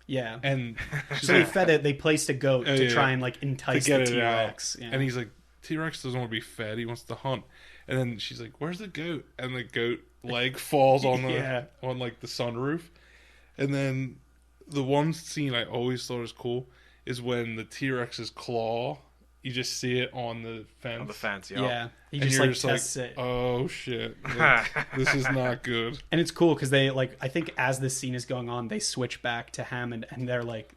Yeah, and so they placed a goat to try and like entice the T-Rex. Yeah. And he's like, T-Rex doesn't want to be fed; he wants to hunt. And then she's like, "Where's the goat?" And the goat leg falls on the on like the sunroof. And then the one scene I always thought was cool is when the T-Rex's claw. You just see it on the fence. On the fence, yeah. He just tests it. Oh shit, this is not good. And it's cool because they like. I think as this scene is going on, they switch back to Hammond, and they're like,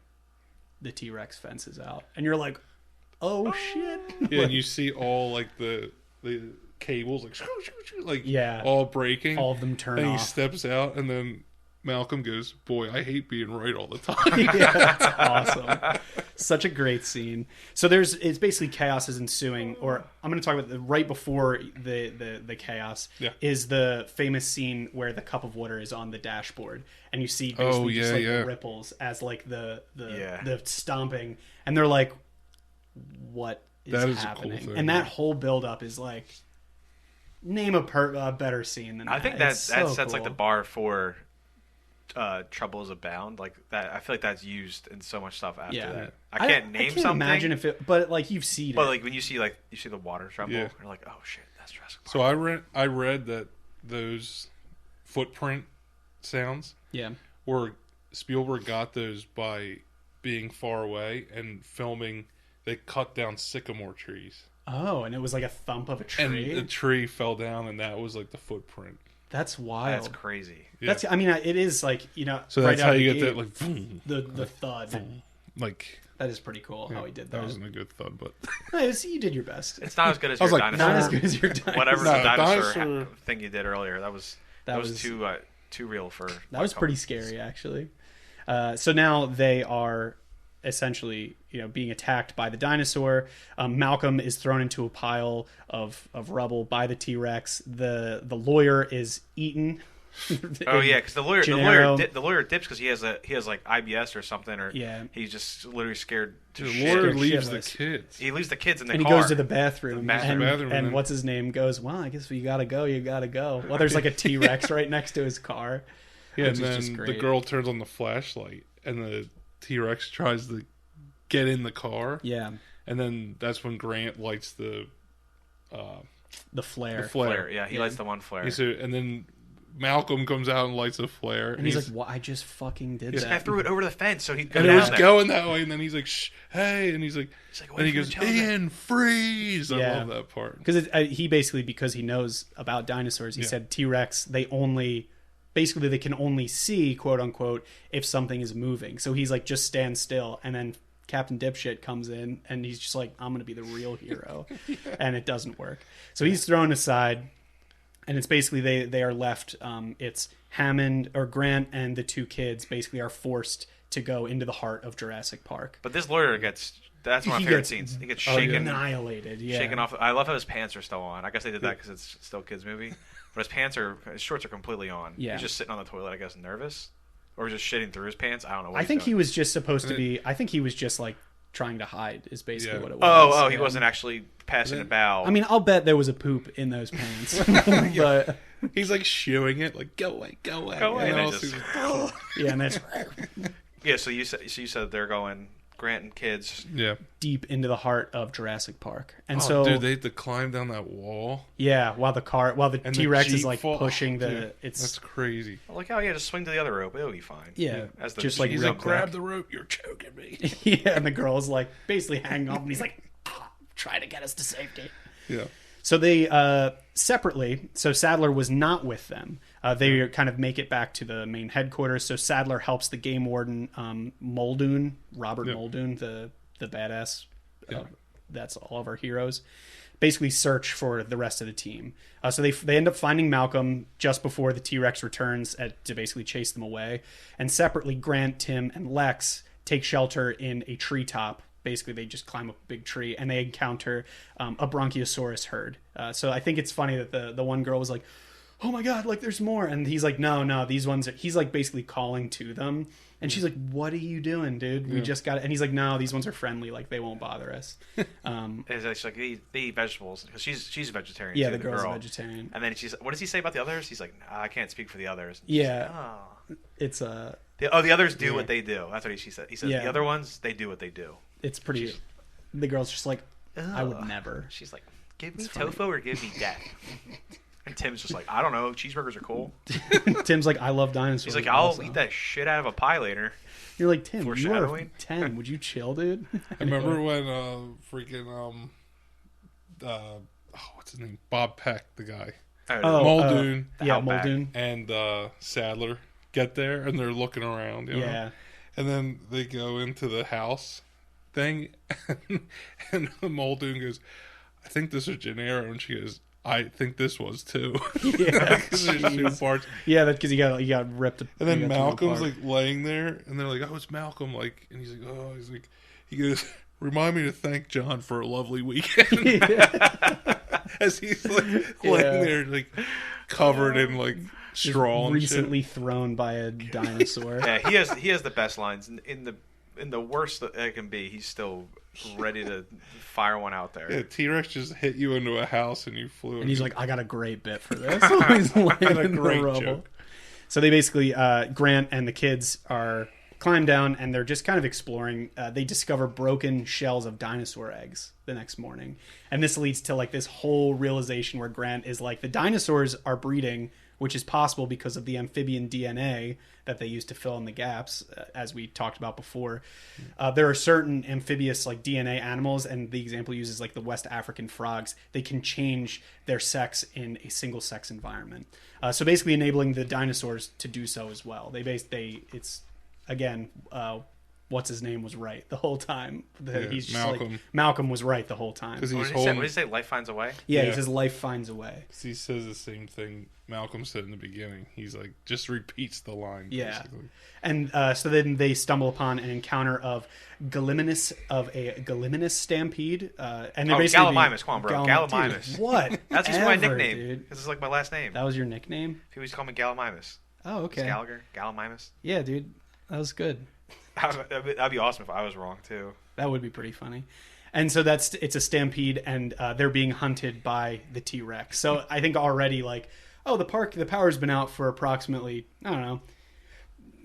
the T-Rex fence is out, and you're like, oh shit. Yeah, and you see all like the cables like all breaking. All of them turn off. And he steps out, and then Malcolm goes, boy, I hate being right all the time. Yeah, that's awesome. Such a great scene. So it's basically chaos is ensuing, or I'm going to talk about right before the chaos is the famous scene where the cup of water is on the dashboard, and you see basically the ripples as like the stomping, and they're like, what is happening? Cool thing, and that whole build up is like, name a better scene than that. I think that sets cool. Like the bar for Troubles Abound, like that. I feel like that's used in so much stuff after that. I can't something. Imagine if it, but like you've seen it. But like when you see the water trouble, you're like, oh shit, that's Jurassic Park. So I read that those footprint sounds, were Spielberg got those by being far away and filming. They cut down sycamore trees. Oh, and it was like a thump of a tree. And the tree fell down, and that was like the footprint. That's wild. That's crazy. Yeah. I mean, it is like, So right that's how you get that, like, the thud. Like, that is pretty cool how he did that. That wasn't a good thud, but you did your best. It's not as good as your dinosaur. Not as good as your dinosaur. Whatever the dinosaur thing you did earlier, that was too real for. That was pretty scary, actually. So now they are essentially, being attacked by the dinosaur. Malcolm is thrown into a pile of rubble by the T-Rex. The lawyer is eaten. Oh yeah, because the lawyer dips because he has like IBS or something, or he's just literally scared. The lawyer leaves the kids. He leaves the kids in the car. And he goes to the bathroom. And what's his name goes, well, I guess you gotta go. Well, there's like a T-Rex right next to his car. Yeah, and then the girl turns on the flashlight, and the T-Rex tries to get in the car. Yeah. And then that's when Grant lights the flare. Flare. Yeah, he lights the one flare. And then Malcolm comes out and lights a flare. And he's like, "What? I just fucking did that." I threw it over the fence, so he'd go and down it was there. going that way, and then he's like, "Shh, hey," and he's like and he goes, "Wait for the "Ian, freeze!" I love that part because he basically, because he knows about dinosaurs, he said T-Rex they can only see, quote unquote, if something is moving. So he's like, just stand still, and then Captain Dipshit comes in and he's just like, I'm gonna be the real hero. And it doesn't work, so he's thrown aside. And it's basically they are left. It's Hammond or Grant and the two kids basically are forced to go into the heart of Jurassic Park. But this lawyer that's one of my favorite scenes. He gets shaken, annihilated, shaken off. I love how his pants are still on. I guess they did that because it's still a kids movie. But his shorts are completely on. Yeah. He's just sitting on the toilet, I guess, nervous, or just shitting through his pants. I don't know. What I think doing. he was just supposed to be. I think he was just like trying to hide. Is basically what it was. Oh, he wasn't actually passing a bow. I mean, I'll bet there was a poop in those pants. But he's like shooing it, like go away. yeah, and that's yeah. So you said they're going Grant and kids. Yeah. Deep into the heart of Jurassic Park, and dude, they had to climb down that wall. Yeah, while the T-Rex is like pushing the. Dude, it's that's crazy. Like, oh yeah, just swing to the other rope. It'll be fine. Yeah, As just like he's like, grab the rope. You're choking me. Yeah, and the girl's like basically hanging off, and he's like, try to get us to safety. Yeah. So they separately. So Sadler was not with them. They kind of make it back to the main headquarters. So Sadler helps the game warden Muldoon, Robert Muldoon, the badass. That's all of our heroes. Basically, search for the rest of the team. So they end up finding Malcolm just before the T-Rex returns to basically chase them away. And separately, Grant, Tim, and Lex take shelter in a treetop. Basically, they just climb up a big tree and they encounter a Bronchiosaurus herd. So I think it's funny that the one girl was like, "Oh my god, like there's more," and he's like, "No, these ones are." He's like basically calling to them, and she's like, "What are you doing, dude? We just got it." And he's like, "No, these ones are friendly. Like they won't bother us." It's like they eat vegetables because she's a vegetarian. Yeah, too, the girl's girl. a vegetarian. And then what does he say about the others? He's like, I can't speak for the others. Yeah, like, it's the others do what they do. That's what she said. He said the other ones, they do what they do. It's pretty. The girl's just like, I would never. She's like, give me tofu or give me death. And Tim's just like, I don't know. Cheeseburgers are cool. Tim's like, I love dinosaurs. He's like, I'll eat that shit out of a pie later. You're like, Tim, you are 10. Would you chill, dude? I remember when what's his name? Bob Peck, the guy. Muldoon. Muldoon. And Sadler get there and they're looking around. You know? And then they go into the house thing and Muldoon goes, I think this is Gennaro, and she goes, I think this was too. Yeah, there's two parts. Yeah, that's because he got ripped. And then Malcolm's like laying there, and they're like, "Oh, it's Malcolm!" Like, and he's like, he goes, "Remind me to thank John for a lovely weekend." As he's like laying there, like covered in like straw, and recently shit. thrown by a dinosaur. Yeah, he has the best lines in the worst that it can be. He's still ready to fire one out there. Yeah, T-Rex just hit you into a house and you flew. And he's like, I got a great bit for this. He's laying in the rubble. Joke. So they basically, Grant and the kids are climb down and they're just kind of exploring. They discover broken shells of dinosaur eggs the next morning. And this leads to like this whole realization where Grant is like, the dinosaurs are breeding, which is possible because of the amphibian DNA that they use to fill in the gaps, as we talked about before. There are certain amphibious like DNA animals, and the example uses like the West African frogs. They can change their sex in a single sex environment. So basically enabling the dinosaurs to do so as well. It's again, what's his name was right the whole time. He's just Malcolm. like, Malcolm was right the whole time. What did he say? Life finds a way? Yeah, he says life finds a way. He says the same thing Malcolm said in the beginning. He's like, just repeats the line. Yeah. Basically. And so then they stumble upon an encounter of a Gallimimus stampede. And they're basically Gallimimus. Come on, bro. Gallimimus. Dude, what? That's just my nickname. This is like my last name. That was your nickname? People used to call me Gallimimus. Oh, okay. It's Gallagher. Gallimimus. Yeah, dude. That was good. That'd be awesome if I was wrong, too. That would be pretty funny. And so it's a stampede, and they're being hunted by the T-Rex. So I think already, like, the power's been out for approximately, I don't know,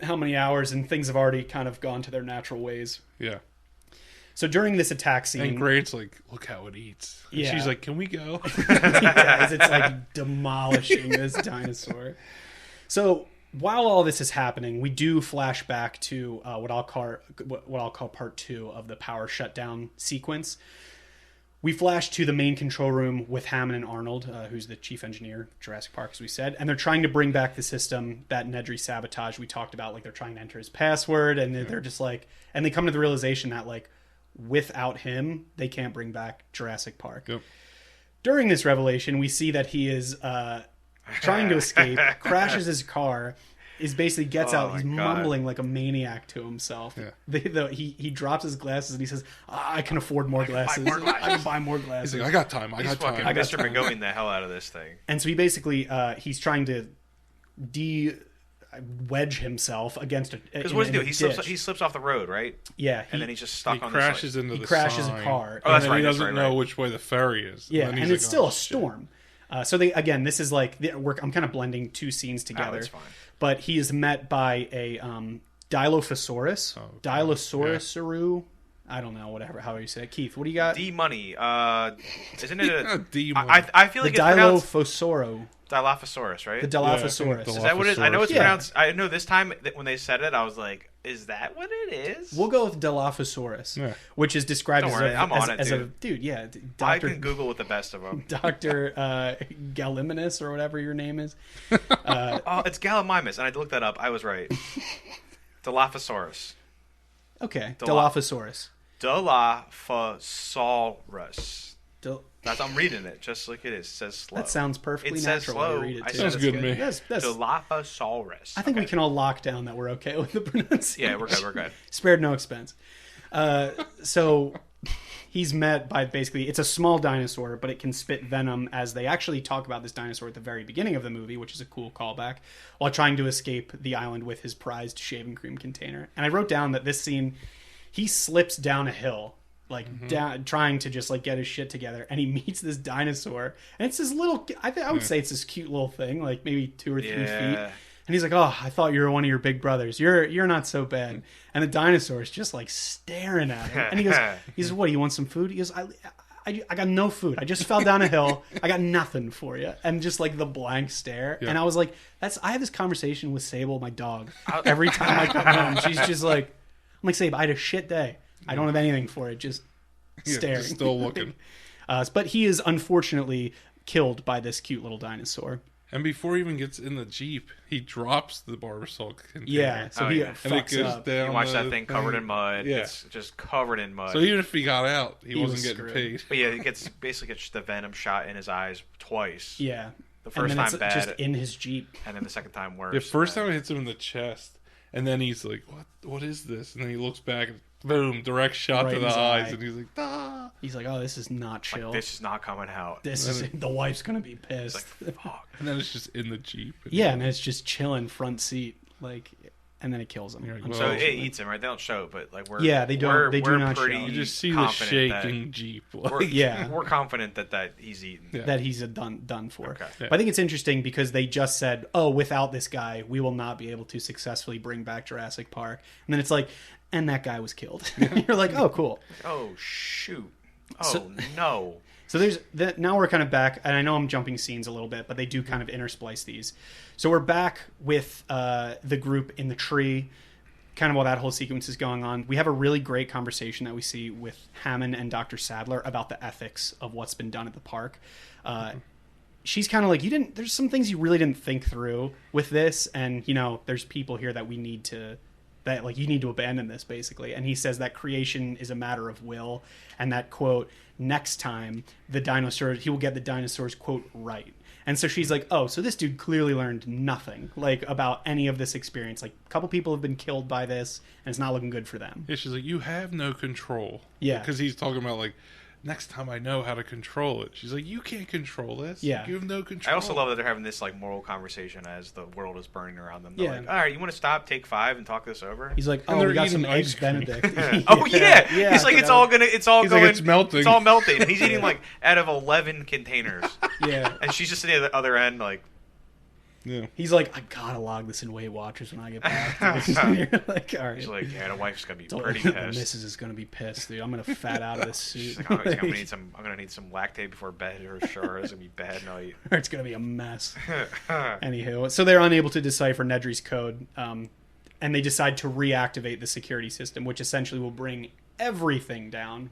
how many hours, and things have already kind of gone to their natural ways. Yeah. So during this attack scene, And Grant's like, look how it eats. And Yeah. she's like, can we go? as it's like demolishing this dinosaur. So while all this is happening, we do flash back to what I'll call part 2 of the power shutdown sequence. We flash to the main control room with Hammond and Arnold, who's the chief engineer, Jurassic Park, as we said, and they're trying to bring back the system that Nedry sabotaged. We talked about, like, they're trying to enter his password, and they're just like, and they come to the realization that, like, without him, they can't bring back Jurassic Park. Yep. During this revelation, we see that he is trying to escape, crashes his car, basically gets out. He's mumbling like a maniac to himself. Yeah. He drops his glasses and he says, I can afford more glasses. I can buy more glasses. He's like, I got time. I got time. I got Mr. McGoing the hell out of this thing. And so he basically, he's trying to wedge himself against a because what does he do? He slips off the road, right? Yeah, and then he's just stuck on crashes this, into he the crashes sign. a car. Oh, that's right. He doesn't know right. which way the ferry is. Yeah, and it's still a shit. storm. So this is like I'm kind of blending two scenes together. That's fine. But he is met by a Dilophosaurus, Dilosaurusaru. I don't know, how you say it. Keith, what do you got? D money. Isn't it a D? I feel like the it's pronounced Dilophosaurus. Dilophosaurus, right? The Dilophosaurus. Is that what it is? I know it's Yeah. pronounced. I know this time when they said it, I was like, "Is that what it is?" We'll go with Dilophosaurus, which is described Don't as worry, a I'm on it, as a dude. dude. Yeah, I can Google with the best of them. Dr. Gallimimus or whatever your name is. Oh, it's Gallimimus, and I looked that up. I was right. Dilophosaurus. Okay, Dilophosaurus. Dilophosaurus. I'm reading it just like it is. It says slow. That sounds perfectly it natural. says slow. To read it too. Sounds good to me. Yes, Dilophosaurus. I think we can all lock down that we're okay with the pronunciation. Yeah, we're good. We're good. Spared no expense. So he's met by basically, it's a small dinosaur, but it can spit venom, as they actually talk about this dinosaur at the very beginning of the movie, which is a cool callback, while trying to escape the island with his prized shaving cream container. And I wrote down that this scene, he slips down a hill, down, trying to just like get his shit together, and he meets this dinosaur, and it's this little, I would say it's this cute little thing, like maybe 2 or 3 feet. And he's like, "Oh, I thought you were one of your big brothers. You're not so bad." And the dinosaur is just like staring at him, and he says, "What? You want some food?" He goes, "I got no food. I just fell down a hill. I got nothing for you." And just like the blank stare. Yeah. And I was like, I have this conversation with Sable, my dog, every time I come home. She's just like, I'm like, Sable, I had a shit day. I don't have anything for it. Just staring. Just still looking. But he is unfortunately killed by this cute little dinosaur. And before he even gets in the Jeep, he drops the Barbasol container. Yeah, so he fucks up. Down you watch that thing covered in mud. Yeah. It's just covered in mud. So even if he got out, he wasn't was getting screwed. paid. But yeah, he basically gets the venom shot in his eyes twice. Yeah. The first and then time it's bad, just in his Jeep. and then the second time worse. The first time it hits him in the chest, and then he's like, What is this? And then he looks back and boom, direct shot Right to in the his eyes, eye. and he's like, ah. He's like, "Oh, this is not chill. like, this is not coming out. The wife's gonna be pissed." It's like, fuck. And then it's just in the Jeep. Yeah, and it's just chilling front seat, like, and then it kills him. You're like, So well, it eats him, right? They don't show it, but like we're Yeah, they don't- We're, they do we're not show pretty it. you just see the confident shaking Jeep. We're, Yeah. we're confident that he's eaten. Yeah. That he's done for. Okay. But I think it's interesting because they just said, "Oh, without this guy, we will not be able to successfully bring back Jurassic Park." And then it's like, and that guy was killed. You're like, "Oh, cool." Oh shoot! Oh So- no! So now we're kind of back, and I know I'm jumping scenes a little bit, but they do kind of intersplice these. So we're back with the group in the tree, kind of while that whole sequence is going on. We have a really great conversation that we see with Hammond and Dr. Sadler about the ethics of what's been done at the park. She's kind of like, there's some things you really didn't think through with this, and there's people here that you need to abandon this, basically. And he says that creation is a matter of will, and that, quote, next time he will get the dinosaurs, quote, right. And so she's like, "Oh, so this dude clearly learned nothing, like, about any of this experience. Like, a couple people have been killed by this, and it's not looking good for them." Yeah, she's like, "You have no control." Yeah. Because he's talking about, like, next time I know how to control it. She's like, "You can't control this. Yeah. You have no control." I also love that they're having this like moral conversation as the world is burning around them. They're Yeah. like, "All right, you want to stop, take 5, and talk this over?" He's like, And "Oh, they're we got eating some ice eggs cream. Benedict." Oh yeah. He's like, He's He's going. like, "It's melting." It's all melting. And he's eating like out of 11 containers, Yeah. and she's just sitting at the other end, like, Yeah. He's like, I gotta log this in Weight Watchers when I get back. And you're like, all right. He's like, yeah, the wife's gonna be The pretty pissed. missus is gonna be pissed, dude. I'm gonna fat out of this suit. She's like, I'm gonna need some lactate before bed, or sure, it's gonna be bad night. Or it's gonna be a mess. Anywho, so they're unable to decipher Nedry's code, and they decide to reactivate the security system, which essentially will bring everything down.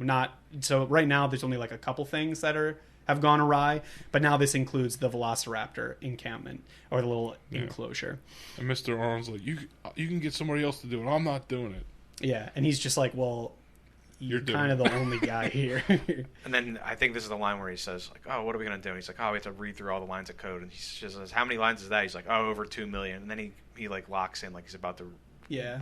So right now there's only like a couple things that have gone awry, but now this includes the Velociraptor encampment, or the little enclosure. And Mr. Arnold's like, you can get somebody else to do it. I'm not doing it. Yeah, and he's just like, well, you're kind of the only guy here. And then I think this is the line where he says, like, oh, what are we going to do? And he's like, oh, we have to read through all the lines of code. And he just says, how many lines is that? He's like, oh, over 2 million. And then he like locks in, like he's about to,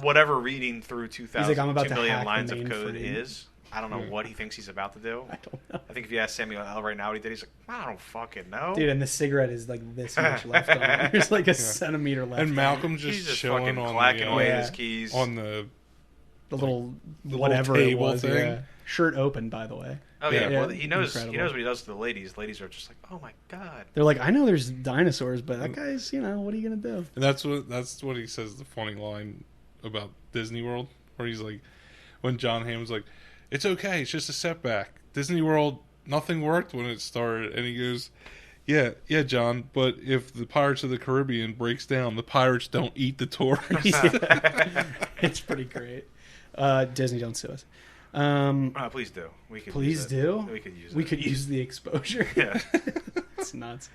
whatever reading through 2 million lines of code is. I don't know what he thinks he's about to do. I don't know. I think if you ask Samuel L. right now what he did, he's like, I don't fucking know. Dude, and the cigarette is like this much left on it. There's like a centimeter left. And Malcolm's just chilling fucking clacking away at his keys. On the little the whatever little it table was. thing. Yeah. Shirt open, by the way. Oh yeah, Yeah. well he knows Incredible. what he does to the ladies. Ladies are just like, oh my god. They're like, I know there's dinosaurs, but that guy's, what are you gonna do? And that's what he says, the funny line about Disney World, where he's like, when John Hammond's like, it's okay, it's just a setback. Disney World, nothing worked when it started. And he goes, yeah, John, but if the Pirates of the Caribbean breaks down, the pirates don't eat the tourists. It's pretty great. Disney, don't sue us. Please do. We could Please use it. do. We could use it. We could use the exposure. Yeah. It's nuts.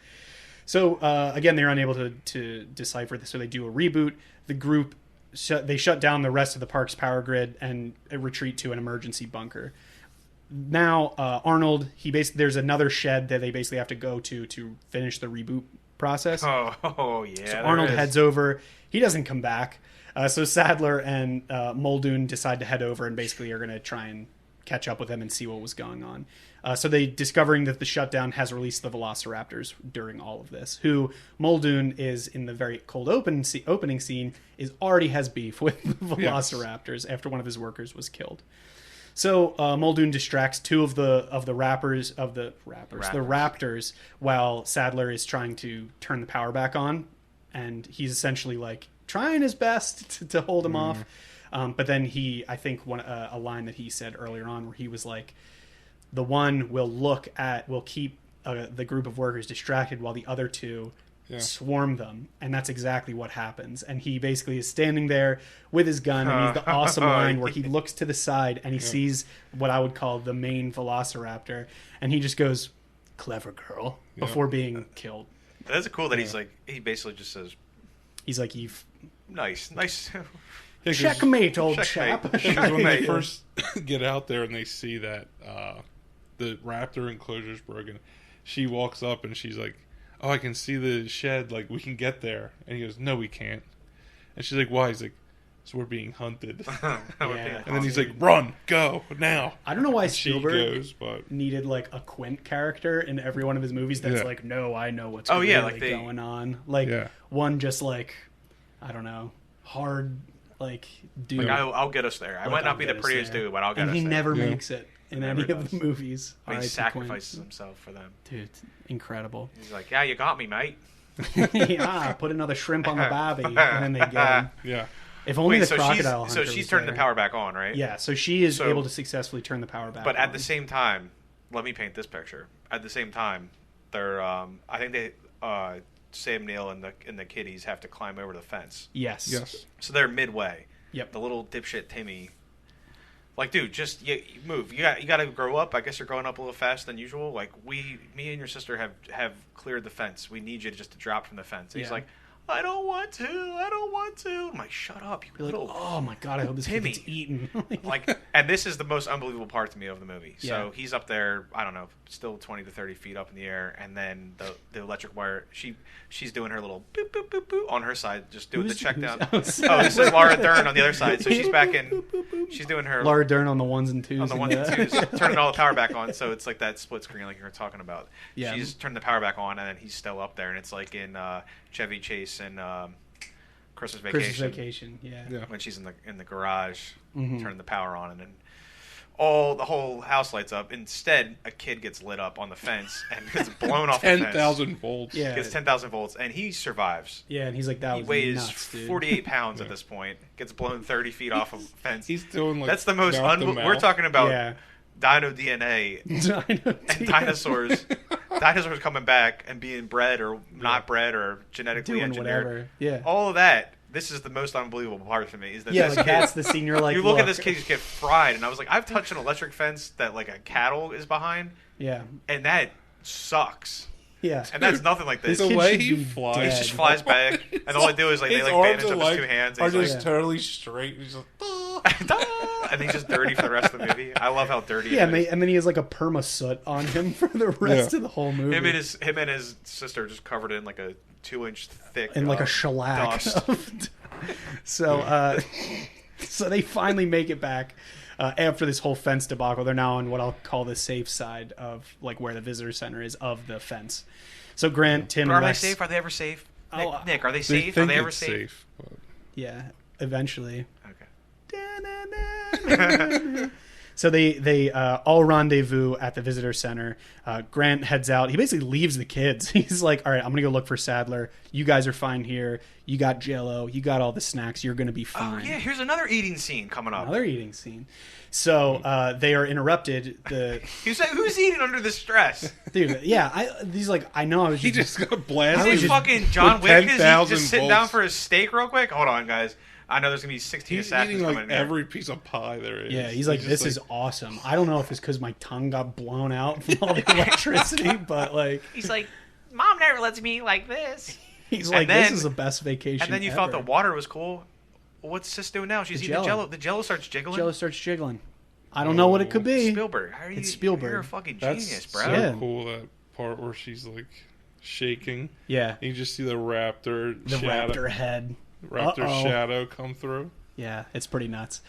So again, they're unable to decipher this, so they do a reboot. The group they shut down the rest of the park's power grid and retreat to an emergency bunker. Now Arnold, there's another shed that they basically have to go to finish the reboot process. Oh yeah. So Arnold heads over. He doesn't come back. So Sadler and Muldoon decide to head over and basically are going to try and catch up with him and see what was going on. So they discovering that the shutdown has released the Velociraptors during all of this. Who Muldoon is in the very cold opening scene already has beef with the Velociraptors after one of his workers was killed. So Muldoon distracts two of the raptors while Sadler is trying to turn the power back on, and he's essentially like trying his best to hold him off. But then I think a line that he said earlier on where he was like, the one will keep the group of workers distracted while the other two swarm them. And that's exactly what happens. And he basically is standing there with his gun, and he's the awesome line where he looks to the side and he sees what I would call the main Velociraptor, and he just goes, clever girl, before being killed. That's cool that he's like, he basically just says, he's like, nice. Yeah, checkmate, old chap. Because when they first get out there and they see that the raptor enclosure's broken, she walks up and she's like, oh, I can see the shed, like, we can get there. And he goes, no, we can't. And she's like, why? He's like, so we're being hunted. And then he's like, run, go, now. I don't know why Spielberg goes, but needed like a Quint character in every one of his movies that's like, no, I know what's going on. Like, one just like, I don't know, hard, like, dude. Like, I'll get us there. I might not be the prettiest dude, but I'll get us there. And he never makes it in any of the movies. He sacrifices himself for them. Dude, incredible. He's like, yeah, you got me, mate. Put another shrimp on the barbie, and then they get him. Yeah. If only the crocodile hunter So she's turning the power back on, right? Yeah, so she is able to successfully turn the power back on. But at the same time, let me paint this picture. At the same time, they're I think they Sam Neill and the kiddies have to climb over the fence. Yes. So they're midway. Yep. The little dipshit Timmy, like, dude, just move. You got to grow up. I guess you're growing up a little faster than usual. Like, me and your sister have cleared the fence. We need you just to drop from the fence. And he's like, I don't want to. I'm like, shut up, you little. Like, oh my god, I hope this kid gets eaten. Like, and this is the most unbelievable part to me of the movie. So he's up there, I don't know, still 20 to 30 feet up in the air, and then the electric wire. She's doing her little boop boop boop boop on her side, just doing the check down. This is Laura Dern on the other side. So she's back in. She's doing her Laura Dern on the ones and twos. On the ones and twos, turning all the power back on. So it's like that split screen, like you were talking about. Yeah. She's turned the power back on, and then he's still up there, and it's like in Chevy Chase and Christmas Vacation. Christmas Vacation, yeah. When she's in the garage, turning the power on, and then the whole house lights up. Instead, a kid gets lit up on the fence and gets blown off the fence. 10,000 volts. Yeah. Gets 10,000 volts, and he survives. Yeah, and he's like, that He was weighs nuts, dude. 48 pounds at this point. Gets blown 30 feet off a fence. He's doing like That's the most mouth to We're mouth. talking about Yeah. dino DNA and dinosaurs. Dinosaurs coming back and being bred or not bred or genetically Doing engineered. whatever. Yeah. All of that. This is the most unbelievable part for me. Is that Yeah, this like kid, that's the scene you're like, you look at this kid just get fried, and I was like, I've touched an electric fence that like a cattle is behind, Yeah. and that sucks. Yeah. And that's nothing like this. This The kid way should he be flies, He dead. just flies back, and all they do is like they his like arms bandage and up his legs two hands. are And he's just like, totally straight. He's like, and he's just dirty for the rest of the movie. I love how dirty. Yeah, it is. and then he has like a perma soot on him for the rest Yeah. of the whole movie. Him and his sister just covered in like a 2-inch thick and like a shellac. dust. So they finally make it back after this whole fence debacle. They're now on what I'll call the safe side of like where the visitor center is of the fence. So Grant, Tim, But and are they Lex, safe? Are they ever safe? Oh, Nick, are they they safe? Are think they ever it's safe? but- yeah, eventually. Okay. So they all rendezvous at the visitor center. Grant heads out. He basically leaves the kids. He's like, all right, I'm going to go look for Sadler. You guys are fine here. You got Jell-O. You got all the snacks. You're going to be Oh fine. yeah, here's another eating scene coming up. Another eating scene. So they are interrupted. Who's eating under the stress? Dude, yeah, I know I was He just... just got Is blasted. he fucking John with Wick? Is he 10,000 just sitting volts. down for his steak real quick? Hold on, guys. I know there's gonna be 16 He's assassins eating coming like in here. every piece of pie there is. Yeah, he's like, this is awesome. I don't know if it's because my tongue got blown out from all the electricity, but like... He's like, Mom never lets me eat like this. He's And like, then- this is the best vacation And then you ever. thought the water was cool. What's Sis doing now? She's The eating Jell-O. the Jell-O. The Jell-O starts jiggling. Jell-O starts jiggling. I don't know what it could be. Spielberg. How are you? It's Spielberg. You're a fucking That's genius, bro. so Yeah. cool, that part where she's like shaking. Yeah. And you just see the raptor The shadow, raptor head. raptor Uh-oh. shadow come through. Yeah, it's pretty nuts.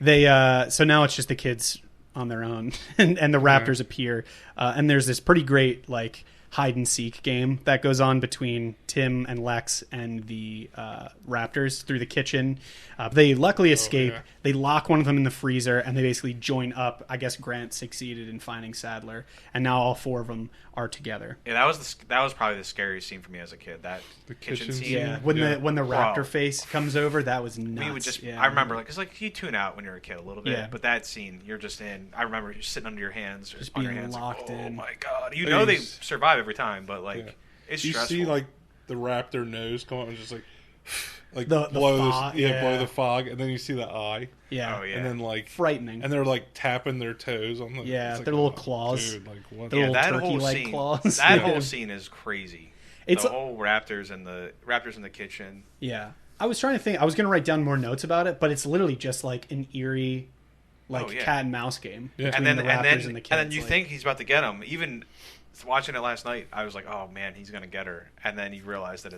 They so now it's just the kids on their own, and the raptors appear, and there's this pretty great like hide and seek game that goes on between Tim and Lex and the raptors through the kitchen. They luckily escape. yeah. They lock one of them in the freezer, and they basically join up. I guess Grant succeeded in finding Sadler, and now all four of them are together. Yeah, that was probably the scariest scene for me as a kid. That The kitchen kitchen scene. scene. Yeah, when Yeah. the Bro. raptor face comes over, that was nuts. We would just. Yeah. I remember, like, it's like you tune out when you're a kid a little bit, Yeah. but that scene, you're just in. I remember you sitting under your hands, Just on your being hands, locked like, oh in. my god! You Like, know they he's- survive every time, but like Yeah. it's You stressful. see like the raptor nose come up and just like The blow fog, this, yeah. blow the fog, and then you see the eye, yeah, Oh, yeah. and then like frightening. and they're like tapping their toes on the Yeah, it's like, their little oh, claws. Dude, like what? The yeah, little that whole turkey-like scene. claws. That Yeah. whole scene is crazy. It's the whole raptors in the kitchen. Yeah. I was trying to think. I was going to write down more notes about it, but it's literally just like an eerie, like Oh, yeah. cat and mouse game. Yeah. between And then the and raptors then and the and kids. then you like- think he's about to get him. Even watching it last night, I was like, "Oh man, he's gonna get her." And then you realize that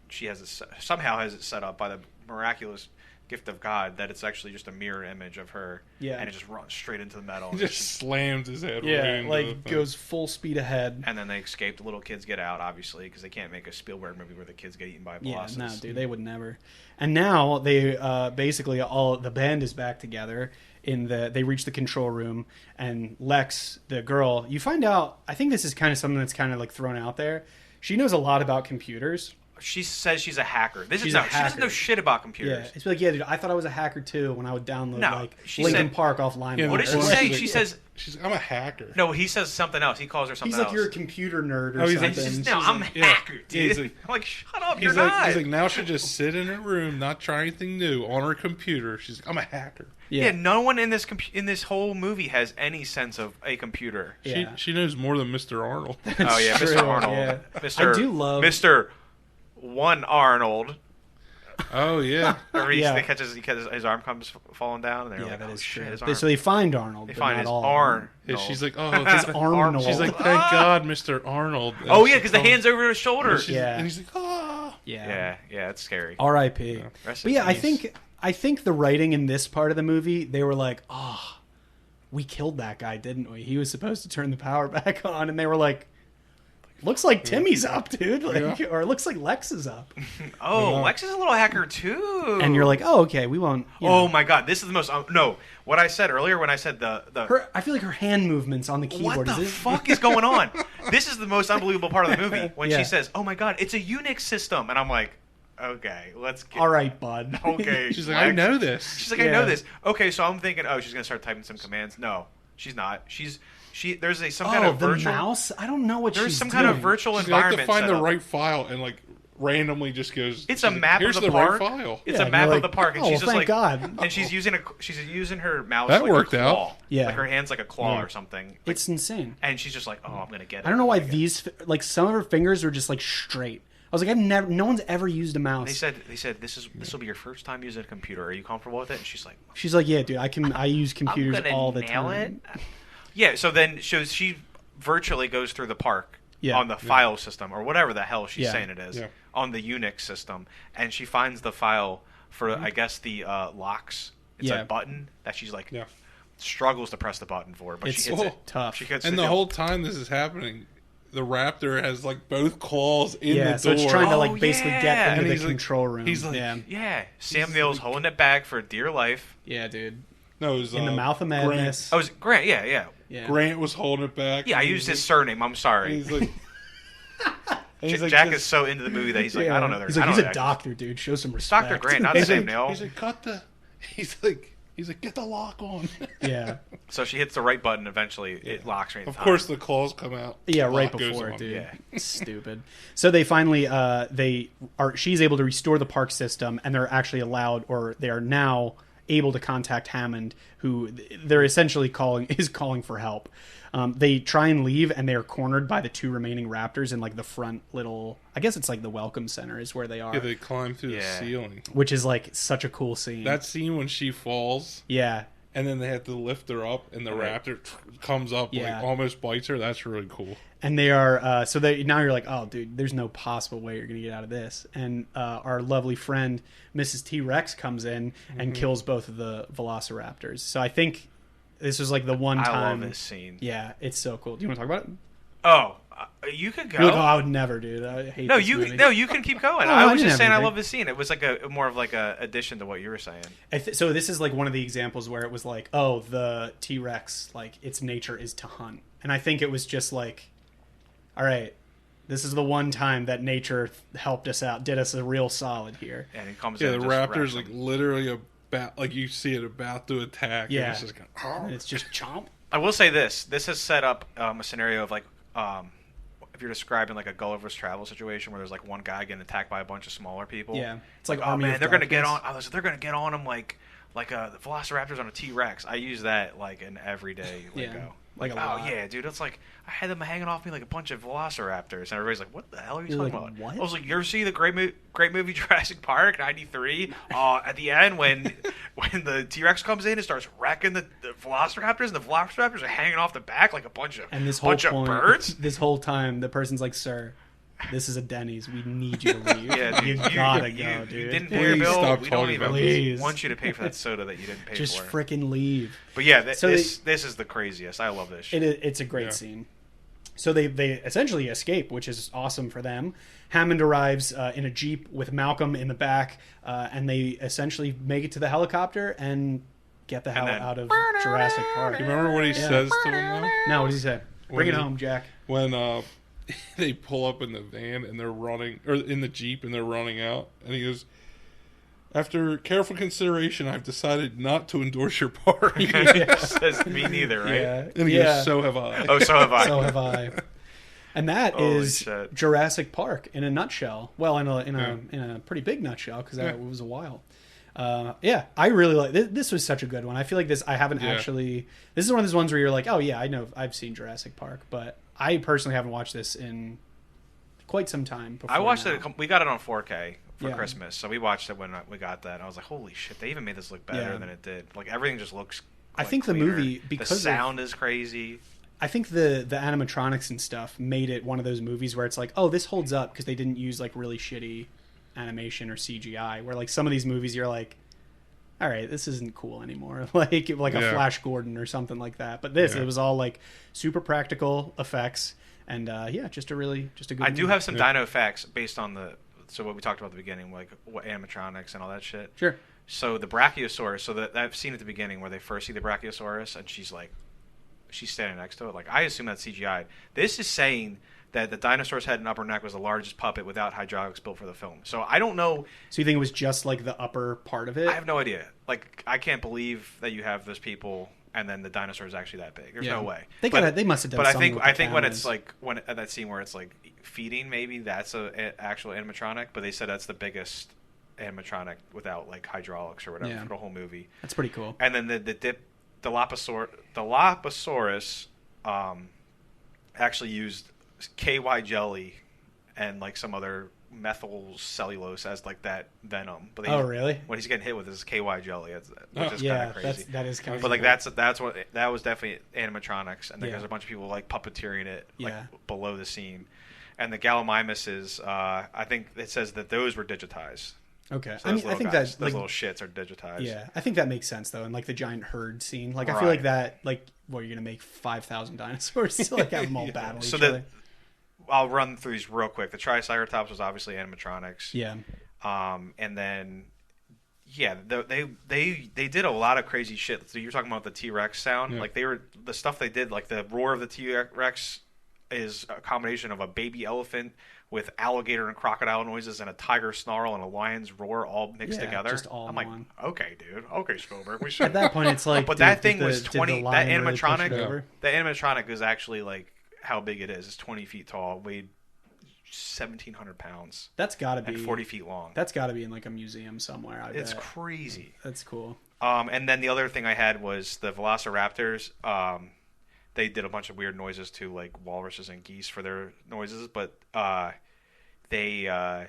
she has somehow has it set up by the miraculous gift of God that it's actually just a mirror image of her. Yeah. And it just runs straight into the metal. He just slams his head. right yeah, into the like thing. goes full speed ahead. And then they escape. The little kids get out, obviously, because they can't make a Spielberg movie where the kids get eaten by a Yeah, colossus. no, dude, they would never. And now they basically all the band is back together. They reach the control room, and Lex, the girl, you find out. I think this is kind of something that's kind of like thrown out there. She knows a lot about computers. She says she's a hacker. She's a She doesn't hacker. know shit about Yeah, computers. it's like, yeah, dude, I thought I was a hacker too when I would download No, like she Linkin said- Park offline. Yeah, What did she Or say? she's She like- says she's I'm a hacker. no. He says something else. He calls her something He's like, else. you're a computer nerd or Oh, he's like- something. She's She's no, I'm like, a yeah. hacker, dude. Yeah, he's like- I'm like, shut up, He's you're like, not. he's like, now she'll just sit in her room, not try anything new on her computer. She's like, I'm a hacker. yeah. no one in this whole movie has any sense of a computer. Yeah. She knows more than Mr. Arnold. Oh yeah, true, Mr. Arnold. yeah. Mr. I do love- Mr. One Arnold. Oh yeah. Or Yeah. he catches his arm comes falling down, and they're Yeah, like, that oh is shit, true. his They, arm. so they find Arnold. They but find not his all. arm. Yeah, she's like, oh, His Arnold. she's like, thank God, Mr. Arnold. And Oh yeah, she because the calls- hands over his shoulder. and she's- Yeah. And he's like, oh. Yeah. Yeah, it's scary. R.I.P. Yeah. Rest But in yeah, peace. I think the writing in this part of the movie, they were like, oh, we killed that guy, didn't we? He was supposed to turn the power back on, and they were like, looks like Timmy's up, dude. Like, Yeah. or it looks like Lex is up. Oh, Yeah. Lex is a little hacker too. And you're like, oh, okay, we won't. oh my god, this is the most. No, what I said earlier when I said the I feel like her hand movements on the keyboard. what the is fuck is going on? This is the most unbelievable part of the movie when Yeah. she says, "Oh my god, it's a Unix system," and I'm like, "Okay, let's get." All right, bud. Okay. She's like, I know this. She's like, I Yeah. know this. Okay, so I'm thinking, oh, she's gonna start typing some commands. No, she's not. There's some kind Oh, of the virtual mouse. I don't know what There's she's some doing. kind of virtual She's like to environment. find set the up. right file and like randomly just goes. It's a map Here's of the right park. file. It's Yeah, a and map you're of the like, park, and oh, she's just thank like, God. and she's using her mouse. That like worked a out. claw. Yeah. like her hand's like a claw Yeah. or something. Like, It's insane. and she's just like, oh, I'm gonna get it. I don't know why I'm gonna get it. these like some of her fingers are just like straight. I was like, no one's ever used a mouse. They said this will be your first time using a computer. Are you comfortable with it? And she's like, She's like, yeah, dude, I use computers I'm gonna all the nail time. it. Yeah. So then she virtually goes through the park Yeah. on the file system or whatever the hell she's Yeah. saying it is Yeah. on the Unix system, and she finds the file for I guess the locks. It's Yeah. a button that she's like Yeah. struggles to press the button for, but It's she hits it. tough. She hits And it, the yeah. whole time this is happening, the raptor has like both claws in the door. So it's trying to Oh, like basically yeah. get And into the he's like- control room. he's like- yeah, Yeah, Sam Neill's holding it back for dear life. yeah, dude. No, it was, In the mouth of madness. Oh, was it Grant? Yeah, yeah. Yeah. Grant was holding it back. Yeah, I and used he's his surname. I'm like- sorry. and he's like, and he's like, Jack just- is so into the movie that he's like, I don't know. He's like, I don't he's know a that. doctor, dude. Show some respect. Dr. Grant, not he's Sam like, Neill. he's like, cut the. He's like, get the lock on. Yeah, So she hits the right button. Eventually, it locks right in Of time. course, the claws come out. yeah, the right lock goes before, on. dude. Yeah. Stupid. So they finally, she's able to restore the park system, and they're actually allowed, or they are now able to contact Hammond, who they're essentially calling for help. They try and leave, and they are cornered by the two remaining raptors in like the front little. I guess it's like the welcome center is where they are, Yeah, they climb through the Yeah. ceiling. which is like such a cool scene. That scene when she falls, yeah, and then they have to lift her up, and the Right. raptor comes up, Yeah. like almost bites her. That's really cool. and they are so they now you're like, oh, dude, there's no possible way you're gonna get out of this. And our lovely friend Mrs. T-Rex comes in and kills both of the velociraptors. So I think this was like the one I time. love this scene. Yeah, it's so cool. Do you want to talk about it? Oh, you could go. You're like, oh, I would never, dude. I hate No, this movie. you can keep going. No, I I was didn't just have saying I anything. love this scene. It was like a more of like a addition to what you were saying. So this is like one of the examples where it was like, oh, the T-Rex, like its nature is to hunt, and I think it was just like, all right, this is the one time that nature helped us out, did us a real solid here. And it comes Yeah, in. the and just raptor's wraps like him. literally about, like you see it about to attack. Yeah. and it's just going, And it's just chomp. I will say this. This has set up a scenario of like, if you're describing like a Gulliver's Travel situation where there's like one guy getting attacked by a bunch of smaller people. Yeah, it's like oh Army man, of they're gonna get on. Darkness. They're gonna get on him like the Velociraptors on a T-Rex. I use that like in everyday lingo. Yeah, like a oh lot. yeah, dude. It's like I had them hanging off me like a bunch of Velociraptors, and everybody's like, "What the hell are you You're talking like, about?" what? I was like, "You ever see the great movie Jurassic Park '93? At the end when the T-Rex comes in and starts wrecking the Velociraptors, and the Velociraptors are hanging off the back like a bunch of And this whole bunch point, of birds." this whole time, the person's like, "Sir, this is a Denny's. We need you to leave. Yeah, you dude, gotta you go, dude. You didn't pay your Please bill. stop We don't talking even about this. want you to pay for that soda that you didn't pay Just for. freaking leave." But yeah, So this is the craziest. I love this shit. It's a great Yeah. scene. So they essentially escape, which is awesome for them. Hammond arrives in a Jeep with Malcolm in the back, and they essentially make it to the helicopter and get the hell then- out of Jurassic Park. You remember what he says to him though? Now, what does he say? Bring it he- home, Jack. When they pull up in the van and they're running, or in the Jeep and they're running out, and he goes, "After careful consideration, I've decided not to endorse your party." Says me neither, right? Yeah, And he yeah. goes, "So have I." Oh, so have I. So have I. And that Holy is shit. Jurassic Park in a nutshell. Well, in a Yeah. in a pretty big nutshell because Yeah. it was a while. Yeah, I really like this. Was such a good one. I feel like this. I haven't Yeah. actually. This is one of those ones where you're like, oh yeah, I know, I've seen Jurassic Park, but I personally haven't watched this in quite some time. Before I watched now. it. We got it on 4K for Yeah. Christmas, so we watched it when we got that. And I was like, "Holy shit! They even made this look better Yeah. than it did. Like everything just looks." I like, think the cleaner. movie, because the of- sound is crazy. I think the animatronics and stuff made it one of those movies where it's like, oh, this holds up because they didn't use like really shitty animation or CGI. Where like some of these movies, you're like, all right, this isn't cool anymore. like a Yeah. Flash Gordon or something like that. But this, Yeah. it was all like super practical effects, And just a good. I do movie. have some dino facts based on what we talked about at the beginning, like what animatronics and all that shit. Sure. So the Brachiosaurus, that I've seen at the beginning where they first see the Brachiosaurus and she's standing next to it. Like, I assume that's CGI. This is saying that the dinosaur's head and upper neck was the largest puppet without hydraulics built for the film. So I don't know. So you think it was just like the upper part of it? I have no idea. Like, I can't believe that you have those people and then the dinosaur is actually that big. There's no way. They must have done. But something I think when cameras. it's like at that scene where it's like feeding, maybe that's a actual animatronic. But they said that's the biggest animatronic without like hydraulics or whatever for the whole movie. That's pretty cool. And then the Dilophosaurus actually used KY jelly and like some other methyl cellulose as like that venom. But really? What he's getting hit with is KY jelly, which is kind of crazy. That is kind of. But like that was definitely animatronics, and there's a bunch of people like puppeteering it below the scene. And the Gallimimuses, I think it says that those were digitized. Okay, So I think that those little shits are digitized. Yeah, I think that makes sense though, and like the giant herd scene. Like I feel Right. like that. Like, you're gonna make 5,000 dinosaurs to like have them all battle So each other. I'll run through these real quick. The Triceratops was obviously animatronics. Yeah. And then, they did a lot of crazy shit. So you're talking about the T-Rex sound. Yeah. Like the stuff they did, like the roar of the T-Rex is a combination of a baby elephant with alligator and crocodile noises and a tiger snarl and a lion's roar all mixed together. Just all I'm in like, one. okay, dude. Okay, Spielberg. We should. At that point, it's like. But dude, that thing did was the 20. That lion really push animatronic. it over? The animatronic is actually like how big it is. It's 20 feet tall, weighed 1,700 pounds, That's got to be and 40 feet long. That's got to be in like a museum somewhere. It's bet. crazy. That's cool. And then the other thing I had was the Velociraptors. They did a bunch of weird noises too, like walruses and geese for their noises, but they are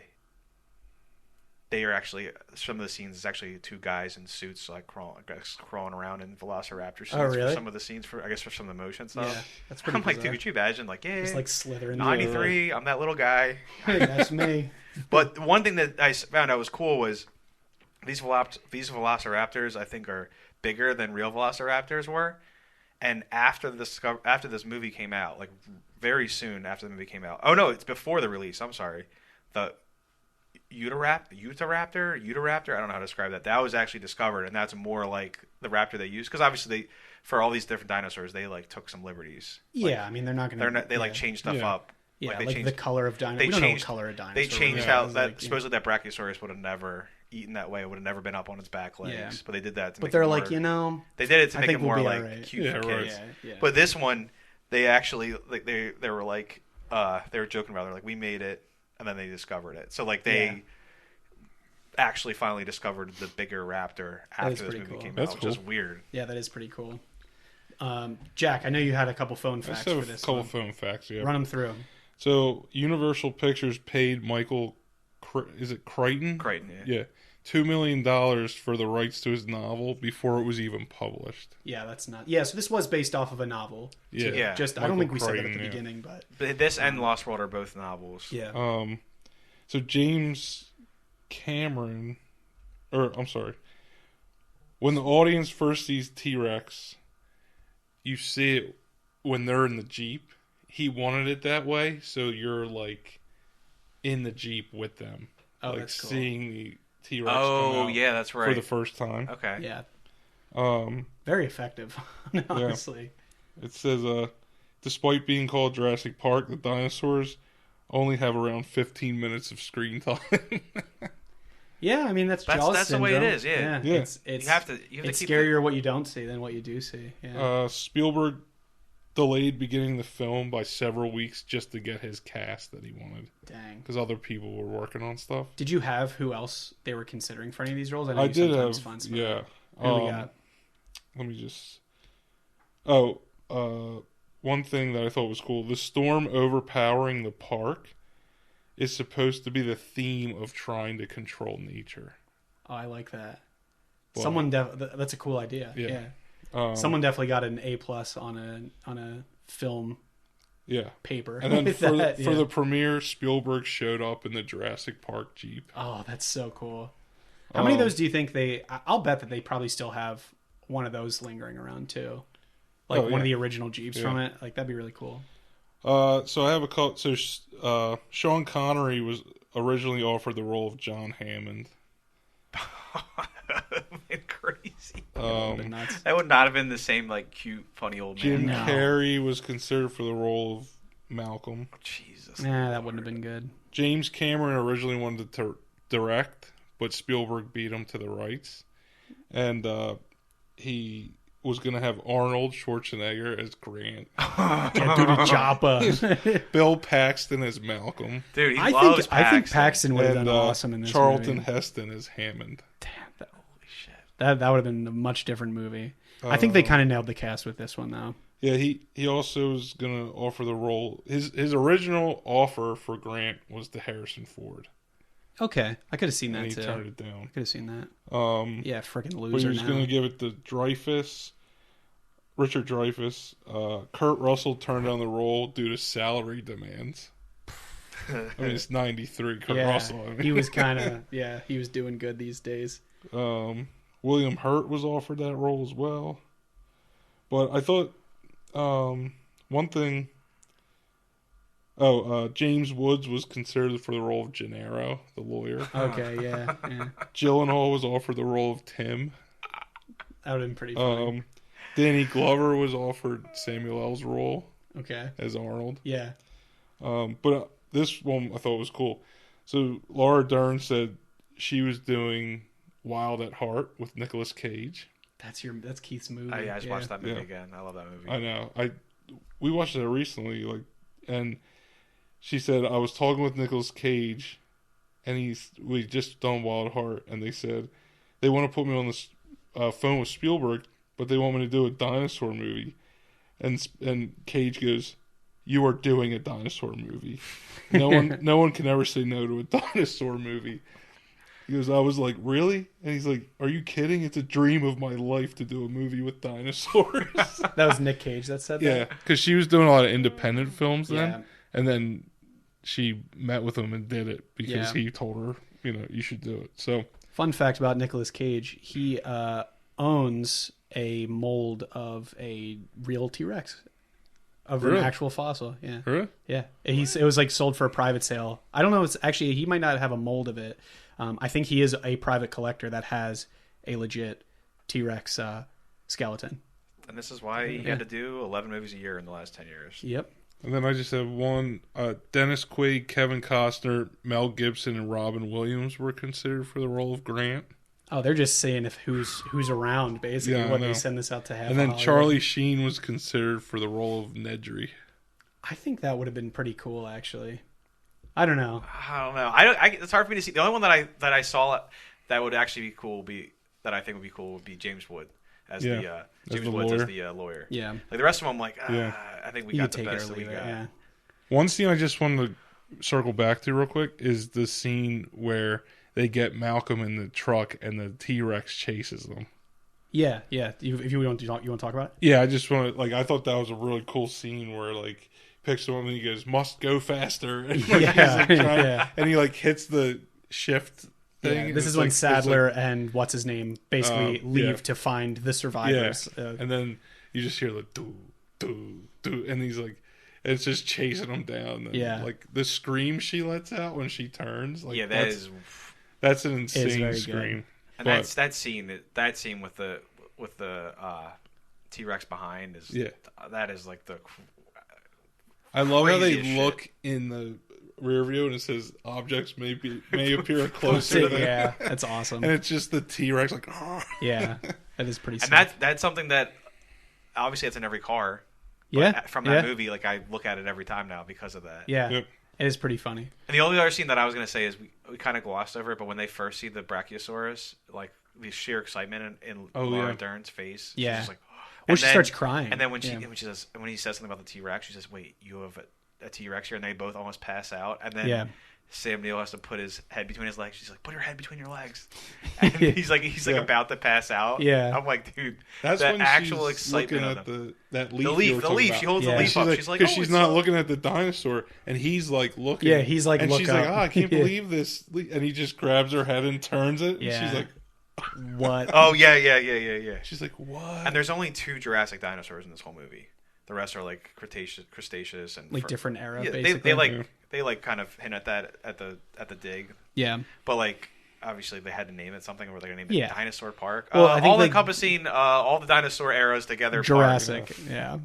actually, some of the scenes is actually two guys in suits like crawling around in Velociraptor suits really? for some of the scenes, for some of the motion stuff. Yeah, that's pretty. I'm like, bizarre. dude, could you imagine? Like, Just like slithering. 93, I'm that little guy. Hey, that's me. But one thing that I found out was cool was these Velociraptors, I think, are bigger than real Velociraptors were. And after this movie came out, like very soon after the movie came out. Oh no, it's before the release. I'm sorry. The Utahraptor. I don't know how to describe that. That was actually discovered, and that's more like the raptor they used, because obviously for all these different dinosaurs, they like took some liberties. Yeah, I mean they're not going to. They like changed stuff up. Yeah, they like changed the color of dinosaur. they We don't know what changed- color of dinosaur. They changed was. how It was that like, supposedly that Brachiosaurus would have never eaten that way. It would have never been up on its back legs. Yeah. But they did that to But make they're it like, more, they did it to I make think it more we'll be like alright. cute Yeah, for right. kids. Yeah. But this one, they actually like they were like they were joking about it. They're like, we made it, and then they discovered it. So like they actually finally discovered the bigger raptor after this pretty movie cool. came That's out, which is cool. weird. Yeah, that is pretty cool. Jack, I know you had a couple phone I facts just have for a this couple one. phone facts. Yeah. Run them through. So Universal Pictures paid Michael, is it Crichton? Crichton, Yeah, $2 million for the rights to his novel before it was even published. Yeah, that's not. Yeah, so this was based off of a novel. Yeah. too. Yeah. Just I don't Michael think we said that at Crichton, the yeah. beginning, but But this and Lost World are both novels. yeah. So James Cameron, or I'm sorry, when the audience first sees T-Rex, you see it when they're in the Jeep. He wanted it that way, so you're like in the Jeep with them, Oh, like that's cool. seeing the T-Rex come Oh out yeah, that's right. for the first time. Okay. Yeah, very effective, honestly. It says, despite being called Jurassic Park, the dinosaurs only have around 15 minutes of screen time. Yeah, I mean that's Jaws the way it syndrome. is, yeah. Yeah. It's You have to it's keep scarier what you don't see than what you do see. Yeah. Spielberg delayed beginning the film by several weeks just to get his cast that he wanted, Dang. because other people were working on stuff. Did you have who else they were considering for any of these roles? I know I you did sometimes have, find some. yeah. Who we got? Let me just. One thing that I thought was cool: the storm overpowering the park is supposed to be the theme of trying to control nature. Oh, I like that. Well, That's a cool idea. Yeah. Someone definitely got an A+ on a film Yeah. paper. And then with for that, the, for the premiere, Spielberg showed up in the Jurassic Park Jeep. Oh, that's so cool. How many of those do you think I'll bet that they probably still have one of those lingering around too. Like one of the original Jeeps from it. Like that'd be really cool. So I have a call. So Sean Connery was originally offered the role of John Hammond. Crazy. Nuts. That would not have been the same like cute, funny old man. Jim No. Carrey was considered for the role of Malcolm. Jesus. Nah, that wouldn't have been good. James Cameron originally wanted to direct, but Spielberg beat him to the rights, and he was going to have Arnold Schwarzenegger as Grant, Yeah, dude, a Joppa. Bill Paxton as Malcolm, Dude, he I loves think Paxton would have and done awesome in this Charlton movie. Heston as Hammond. Damn, that, Holy shit. that would have been a much different movie. I think they kind of nailed the cast with this one, though. Yeah, he also was going to offer the role. His original offer for Grant was to Harrison Ford, Okay, I could have seen and that he too. turned it down. Could have seen that. Yeah, Freaking but he loser was now. going to give it to Richard Dreyfuss. Kurt Russell turned down the role due to salary demands. I mean, it's 93. Kurt Russell. I mean. He was kind of he was doing good these days. William Hurt was offered that role as well. But I thought one thing. James Woods was considered for the role of Gennaro, the lawyer. Okay, yeah. Gyllenhaal was offered the role of Tim. That would have been pretty funny. Danny Glover was offered Samuel L's role Okay, as Arnold. yeah. But this one I thought was cool. So Laura Dern said she was doing Wild at Heart with Nicolas Cage. That's Keith's movie. I just watched that movie Yeah. again. I love that movie. I know. We watched it recently, and she said I was talking with Nicolas Cage, and we just done Wild at Heart, and they said they want to put me on the phone with Spielberg, but they want me to do a dinosaur movie, and Cage goes, "You are doing a dinosaur movie. No one can ever say no to a dinosaur movie." He goes, I was like, really? And he's like, are you kidding? It's a dream of my life to do a movie with dinosaurs. That was Nick Cage that said Yeah, that. because she was doing a lot of independent films then, Yeah. and then she met with him and did it because Yeah. he told her, you should do it. So Fun fact about Nicolas Cage: he owns a mold of a real T-Rex, of Really? an actual fossil. Yeah, really? yeah. It was like sold for a private sale. I don't know. It's actually he might not have a mold of it. I think he is a private collector that has a legit T-Rex skeleton. And this is why he had to do 11 movies a year in the last 10 years. Yep. And then I just have one. Dennis Quaid, Kevin Costner, Mel Gibson, and Robin Williams were considered for the role of Grant. Oh, they're just saying if who's around, basically. Yeah, I what know. they send this out to have. And then Hollywood. Charlie Sheen was considered for the role of Nedry. I think that would have been pretty cool, actually. I don't know. I don't know. It's hard for me to see. The only one that I saw that would actually be cool that I think would be cool would be James Wood as Yeah, the as James the Woods lawyer. as the lawyer. Yeah. Like the rest of them, I'm like, Yeah. I think we You got could the take it best or that we leave it. got. Yeah. One scene I just wanted to circle back to real quick is the scene where they get Malcolm in the truck and the T-Rex chases them. Yeah. If you want to talk about it? Yeah, I just want to, I thought that was a really cool scene where, picks him up and he goes, must go faster. And, Yeah, he's, trying, yeah. and he, hits the shift thing. Yeah, and this it's is when it's Sadler and what's his name basically leave yeah. to find the Yeah. survivors. And then you just hear do, do, do. And he's it's just chasing him down. And, Yeah. the scream she lets out when she turns. That's an insane very scream. good. and But- that scene with the T-Rex behind is that is like the I love how they craziest look in the rear view and it says objects may appear closer than, Yeah, that's awesome. and it's just the T-Rex Yeah, that is pretty sick. and that's something that obviously it's in every car. But Yeah, from that yeah. movie, I look at it every time now because of that. Yeah, Yep. it is pretty funny. And the only other scene that I was going to say is we kind of glossed over it, but when they first see the Brachiosaurus, the sheer excitement in Laura Dern's face, Yeah. she's just like, Well, she starts crying. And then when Yeah. when he says something about the T-Rex, she says, "Wait, you have a T-Rex here?" And they both almost pass out. And then Yeah. Sam Neill has to put his head between his legs. She's like, "Put your head between your legs." And he's like about to pass out. Yeah. I'm like, dude, That's that when actual she's excitement looking of at them. that leaf. The you leaf, were the talking leaf. about. She holds Yeah. the leaf She's up. like, She's like, because "Oh, she's it's not so-" looking at the dinosaur, and he's looking. Yeah, he's like, and look she's up. like, I can't Yeah. believe this, and he just grabs her head and turns it. And Yeah. she's like, What? Oh yeah. she's like, what? And there's only 2 Jurassic dinosaurs in this whole movie. The rest are like Cretaceous and like different era. Yeah, basically. they like kind of hint at that at the dig. Yeah, but like obviously they had to name it something, or they're gonna name it Dinosaur Park. Well, I think all encompassing all the dinosaur eras together. Jurassic. Park. Yeah.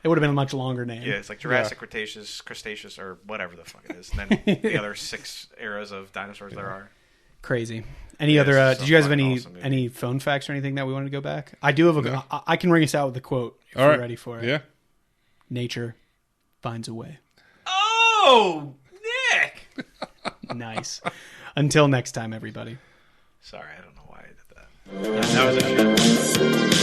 It would have been a much longer name. Yeah, it's like Jurassic, Cretaceous, or whatever the fuck it is. And then the other 6 eras of dinosaurs there are. Crazy. Any other? Did you guys have any phone facts or anything that we wanted to go back? I do have a. I can ring us out with a quote if you're ready for it. Yeah. Nature finds a way. Oh, Nick! Nice. Until next time, everybody. Sorry, I don't know why I did that. That was a shit.